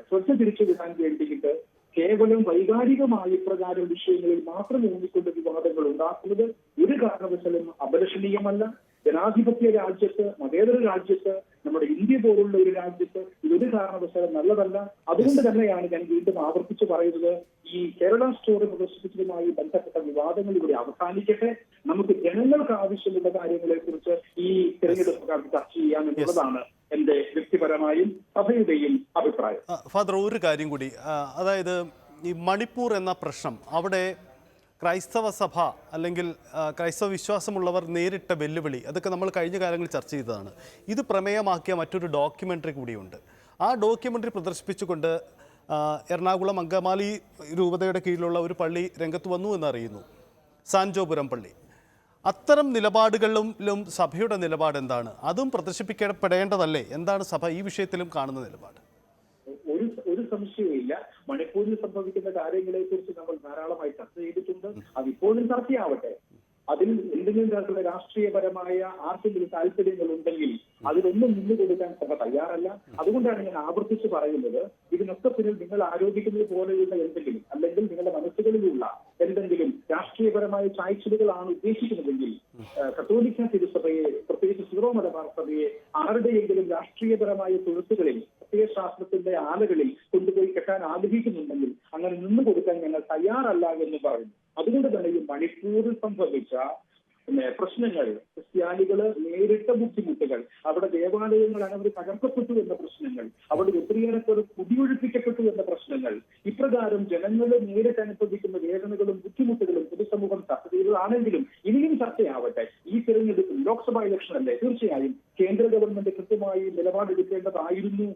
ശ്രദ്ധ തിരിച്ചുവിടാൻ വേണ്ടിയിട്ട് കേവലം വൈകാരികമായ ഇപ്രകാരം വിഷയങ്ങളിൽ മാത്രം ഊന്നിക്കൊണ്ട് വിവാദങ്ങൾ ഉണ്ടാക്കുന്നത് ഒരു കാരണവശാലും അഭിലഷണീയമല്ല. ജനാധിപത്യ രാജ്യത്ത്, മതേതര രാജ്യത്ത്, നമ്മുടെ ഇന്ത്യ പോലുള്ള ഒരു രാജ്യത്ത് ഇതൊരു കാരണവശാലും നല്ലതല്ല. അതുകൊണ്ട് തന്നെയാണ് ഞാൻ വീണ്ടും ആവർത്തിച്ച് പറയുന്നത്, ഈ കേരള സ്റ്റോറി പ്രദർശിപ്പിച്ചതുമായി ബന്ധപ്പെട്ട വിവാദങ്ങൾ ഇവിടെ അവസാനിക്കട്ടെ. നമുക്ക് ജനങ്ങൾക്ക് ആവശ്യമുള്ള കാര്യങ്ങളെ കുറിച്ച് ഈ തെരഞ്ഞെടുപ്പ് കാലത്ത് ചർച്ച ചെയ്യാമെന്നുള്ളതാണ് എന്റെ വ്യക്തിപരമായും സഭയുടെയും അഭിപ്രായം. ഫാദർ, ഒരു കാര്യം കൂടി, അതായത് ഈ മണിപ്പൂർ എന്ന പ്രശ്നം, അവിടെ ക്രൈസ്തവ സഭ അല്ലെങ്കിൽ ക്രൈസ്തവ വിശ്വാസമുള്ളവർ നേരിട്ട വെല്ലുവിളി, അതൊക്കെ നമ്മൾ കഴിഞ്ഞ കാലങ്ങളിൽ ചർച്ച ചെയ്തതാണ്. ഇത് പ്രമേയമാക്കിയ മറ്റൊരു ഡോക്യുമെൻ്ററി കൂടിയുണ്ട്. ആ ഡോക്യുമെൻ്ററി പ്രദർശിപ്പിച്ചുകൊണ്ട് എറണാകുളം അങ്കമാലി രൂപതയുടെ കീഴിലുള്ള ഒരു പള്ളി രംഗത്ത് വന്നു എന്നറിയുന്നു, സാൻജോപുരം പള്ളി. അത്തരം നിലപാടുകളിലും സഭയുടെ നിലപാട് എന്താണ്? അതും പ്രദർശിപ്പിക്കപ്പെടേണ്ടതല്ലേ? എന്താണ് സഭ ഈ വിഷയത്തിലും കാണുന്ന നിലപാട്? ഒരു സംശയവുമില്ല, മണിപ്പൂരിൽ സംഭവിക്കുന്ന കാര്യങ്ങളെ കുറിച്ച് നമ്മൾ ധാരാളമായി ചർച്ച ചെയ്തിട്ടുണ്ട്. അതിപ്പോഴും ചർച്ചയാവട്ടെ. അതിൽ എന്തെങ്കിലും തരത്തിലുള്ള രാഷ്ട്രീയപരമായ ആർക്കെങ്കിലും താല്പര്യങ്ങൾ ഉണ്ടെങ്കിൽ അതിലൊന്നും മുന്നുകൊടുക്കാൻ സഭ തയ്യാറല്ല. അതുകൊണ്ടാണ് ഞാൻ ആവർത്തിച്ച് പറയുന്നത്, ഇതിനൊക്കെ പിന്നിൽ നിങ്ങൾ ആരോപിക്കുന്നത് പോലെയുള്ള എന്തെങ്കിലും, അല്ലെങ്കിൽ നിങ്ങളുടെ മനസ്സുകളിലുള്ള എന്തെങ്കിലും രാഷ്ട്രീയപരമായ ചായ്ച്ചലുകളാണ് ഉദ്ദേശിക്കുന്നതെങ്കിൽ കത്തോലിക്ക തിരുസഭയെ, പ്രത്യേകിച്ച് സീറോ മലബാർ സഭയെ ആരുടെയെങ്കിലും രാഷ്ട്രീയപരമായ തൊഴുത്തുകളിൽ, പ്രത്യയ ശാസ്ത്രത്തിന്റെ ആലകളിൽ കൊണ്ടുപോയി കെട്ടാൻ ആഗ്രഹിക്കുന്നുണ്ടെങ്കിൽ അങ്ങനെ നിന്നു കൊടുക്കാൻ ഞങ്ങൾ തയ്യാറല്ല എന്ന് പറയുന്നു. അതുകൊണ്ട് തന്നെ ഈ മണിപ്പൂരിൽ സംഭവിച്ച പ്രശ്നങ്ങൾ, ക്രിസ്ത്യാനികള് നേരിട്ട ബുദ്ധിമുട്ടുകൾ, അവിടെ ദേവാലയങ്ങൾ അനവധി തകർക്കപ്പെട്ടു എന്ന പ്രശ്നങ്ങൾ, അവിടെ ഒത്തിരിയേറെ പേർ കുടിയൊഴിപ്പിക്കപ്പെട്ടു എന്ന പ്രശ്നങ്ങൾ, ഇപ്രകാരം ജനങ്ങൾ നേരിട്ട് അനുഭവിക്കുന്ന വേദനകളും ബുദ്ധിമുട്ടുകളും പൊതുസമൂഹം ചർച്ച ചെയ്തതാണെങ്കിലും ഇനിയും ചർച്ചയാവട്ടെ. ഈ തിരഞ്ഞെടുപ്പിൽ ലോക്സഭാ ഇലക്ഷൻ അല്ലേ, തീർച്ചയായും കേന്ദ്ര ഗവൺമെന്റ് കൃത്യമായി നിലപാടെടുക്കേണ്ടതായിരുന്നു.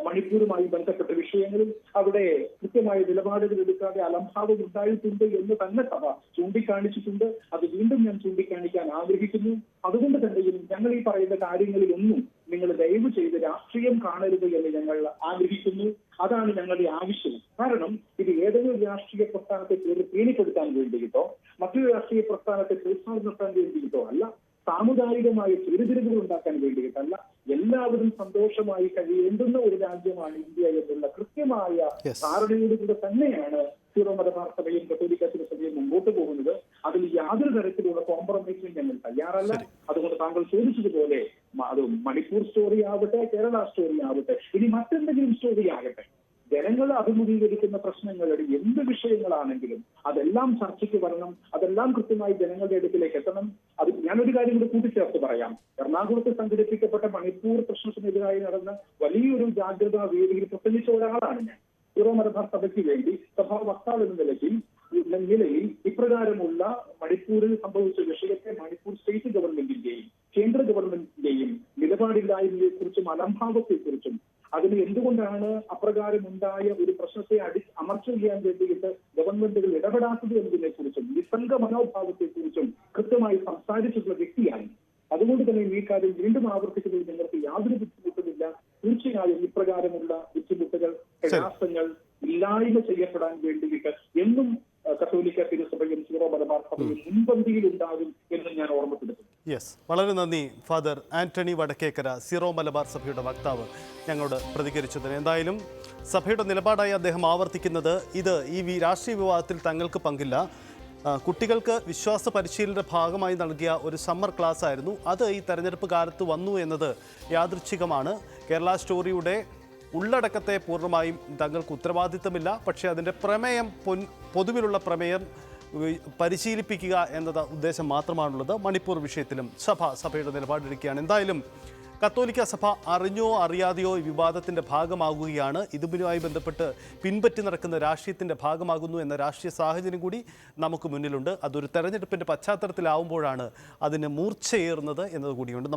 മണിപ്പൂരുമായി ബന്ധപ്പെട്ട വിഷയങ്ങളിൽ അവിടെ കൃത്യമായ നിലപാടുകൾ എടുക്കാതെ അലംഭാവം ഉണ്ടായിട്ടുണ്ട് എന്ന് തന്നെ സഭ ചൂണ്ടിക്കാണിച്ചിട്ടുണ്ട്. അത് വീണ്ടും ഞാൻ ചൂണ്ടിക്കാണിക്കാൻ ആഗ്രഹിക്കുന്നു. അതുകൊണ്ട് തന്നെയും ഞങ്ങൾ ഈ പറയുന്ന കാര്യങ്ങളിലൊന്നും നിങ്ങൾ ദയവ് ചെയ്ത് രാഷ്ട്രീയം കാണരുത് എന്ന് ഞങ്ങൾ ആഗ്രഹിക്കുന്നു. അതാണ് ഞങ്ങളുടെ ആവശ്യം. കാരണം ഇത് ഏതെങ്കിലും രാഷ്ട്രീയ പ്രസ്ഥാനത്തെ പേടിപ്പെടുത്താൻ വേണ്ടിയിട്ടോ മറ്റൊരു രാഷ്ട്രീയ പ്രസ്ഥാനത്തെ പ്രോത്സാഹനം നിർത്താൻ വേണ്ടിയിട്ടോ അല്ല, സാമുദായികമായ തിരുതിരിവുകൾ ഉണ്ടാക്കാൻ വേണ്ടിയിട്ടല്ല, എല്ലാവരും സന്തോഷമായി കഴിയേണ്ടുന്ന ഒരു രാജ്യമാണ് ഇന്ത്യ എന്നുള്ള കൃത്യമായ ധാരണയോടുകൂടെ തന്നെയാണ് സീറോ മലബാർ സഭയും കത്തോലിക്ക തിരുസഭയും മുമ്പോട്ട് പോകുന്നത്. അതിൽ യാതൊരു തരത്തിലുള്ള കോംപ്രമൈസിനും ഞങ്ങൾ തയ്യാറല്ല. അതുകൊണ്ട് താങ്കൾ ചോദിച്ചതുപോലെ അത് മണിപ്പൂർ സ്റ്റോറി ആവട്ടെ, കേരള സ്റ്റോറി ആവട്ടെ, ഇനി മറ്റെന്തെങ്കിലും സ്റ്റോറി ആകട്ടെ, ജനങ്ങൾ അഭിമുഖീകരിക്കുന്ന പ്രശ്നങ്ങളുടെ എന്ത് വിഷയങ്ങളാണെങ്കിലും അതെല്ലാം ചർച്ചയ്ക്ക് വരണം, അതെല്ലാം കൃത്യമായി ജനങ്ങളുടെ അടുക്കിലേക്ക് എത്തണം. അത് ഞാനൊരു കാര്യം കൂടി കൂട്ടിച്ചേർത്ത് പറയാം. എറണാകുളത്ത് സംഘടിപ്പിക്കപ്പെട്ട മണിപ്പൂർ പ്രശ്നത്തിനെതിരായി നടന്ന വലിയൊരു ജാഗ്രതാ വേദിയിൽ പ്രസംഗിച്ച ഒരാളാണ് ഞാൻ. സീറോ മലബാർ സഭയ്ക്ക് വേണ്ടി സഭാ വക്താവ് എന്ന നിലയിൽ ഇപ്രകാരമുള്ള മണിപ്പൂരിൽ സംഭവിച്ച വിഷയത്തെ മണിപ്പൂർ സ്റ്റേറ്റ് ഗവൺമെന്റിന്റെയും കേന്ദ്ര ഗവൺമെന്റിന്റെയും നിലപാടില്ലായ്മയെക്കുറിച്ചും അലംഭാവത്തെക്കുറിച്ചും അതിന് എന്തുകൊണ്ടാണ് അപ്രകാരമുണ്ടായ ഒരു പ്രശ്നത്തെ അമർച്ച ചെയ്യാൻ വേണ്ടിയിട്ട് ഗവൺമെന്റുകൾ ഇടപെടാത്തത് എന്നതിനെ കുറിച്ചും നിസ്സംഗ മനോഭാവത്തെക്കുറിച്ചും കൃത്യമായി സംസാരിച്ചിട്ടുള്ള വ്യക്തിയാണ്. അതുകൊണ്ട് തന്നെ ഈ കാര്യം വീണ്ടും ആവർത്തിക്കുന്നതിൽ നിങ്ങൾക്ക് യാതൊരു ബുദ്ധിമുട്ടുമില്ല. തീർച്ചയായും ഇപ്രകാരമുള്ള ബുദ്ധിമുട്ടുകൾ, പ്രയാസങ്ങൾ ഇല്ലായ്മ ചെയ്യപ്പെടാൻ വേണ്ടിയിട്ട് എന്നും കത്തോലിക്ക തിരുസഭയും സീറോ മലബാർ സഭയും മുൻപന്തിയിൽ ഉണ്ടാകും എന്ന് ഞാൻ ഓർമ്മപ്പെടുത്തുന്നു. യെസ്, വളരെ നന്ദി ഫാദർ ആന്റണി വടക്കേക്കര, സീറോ മലബാർ സഭയുടെ വക്താവ്, ഞങ്ങളോട് പ്രതികരിച്ചതിന്. എന്തായാലും സഭയുടെ നിലപാടായി അദ്ദേഹം ആവർത്തിക്കുന്നത് ഈ രാഷ്ട്രീയ വിവാദത്തിൽ തങ്ങൾക്ക് പങ്കില്ല. കുട്ടികൾക്ക് വിശ്വാസ പരിശീലനയുടെ ഭാഗമായി നൽകിയ ഒരു സമ്മർ ക്ലാസ് ആയിരുന്നു അത്. ഈ തെരഞ്ഞെടുപ്പ് കാലത്ത് വന്നു എന്നത് യാദൃച്ഛികമാണ്. കേരള സ്റ്റോറിയുടെ ഉള്ളടക്കത്തെ പൂർണ്ണമായും തങ്ങൾക്ക് ഉത്തരവാദിത്തമില്ല. പക്ഷേ അതിൻ്റെ പ്രമേയം, പൊതുവിലുള്ള പ്രമേയം പരിശീലിപ്പിക്കുക എന്നത് ഉദ്ദേശം മാത്രമാണുള്ളത്. മണിപ്പൂർ വിഷയത്തിലും സഭയുടെ നിലപാടെടുക്കുകയാണ്. എന്തായാലും കത്തോലിക്ക സഭ അറിഞ്ഞോ അറിയാതെയോ ഈ വിവാദത്തിൻ്റെ ഭാഗമാകുകയാണ്. ഇതുമായി ബന്ധപ്പെട്ട് പിൻപറ്റി നടക്കുന്ന രാഷ്ട്രീയത്തിൻ്റെ ഭാഗമാകുന്നു എന്ന രാഷ്ട്രീയ സാഹചര്യം കൂടി നമുക്ക് മുന്നിലുണ്ട്. അതൊരു തെരഞ്ഞെടുപ്പിൻ്റെ പശ്ചാത്തലത്തിലാവുമ്പോഴാണ് അതിന് മൂർച്ചയേറുന്നത് എന്നതുകൂടിയുണ്ട്.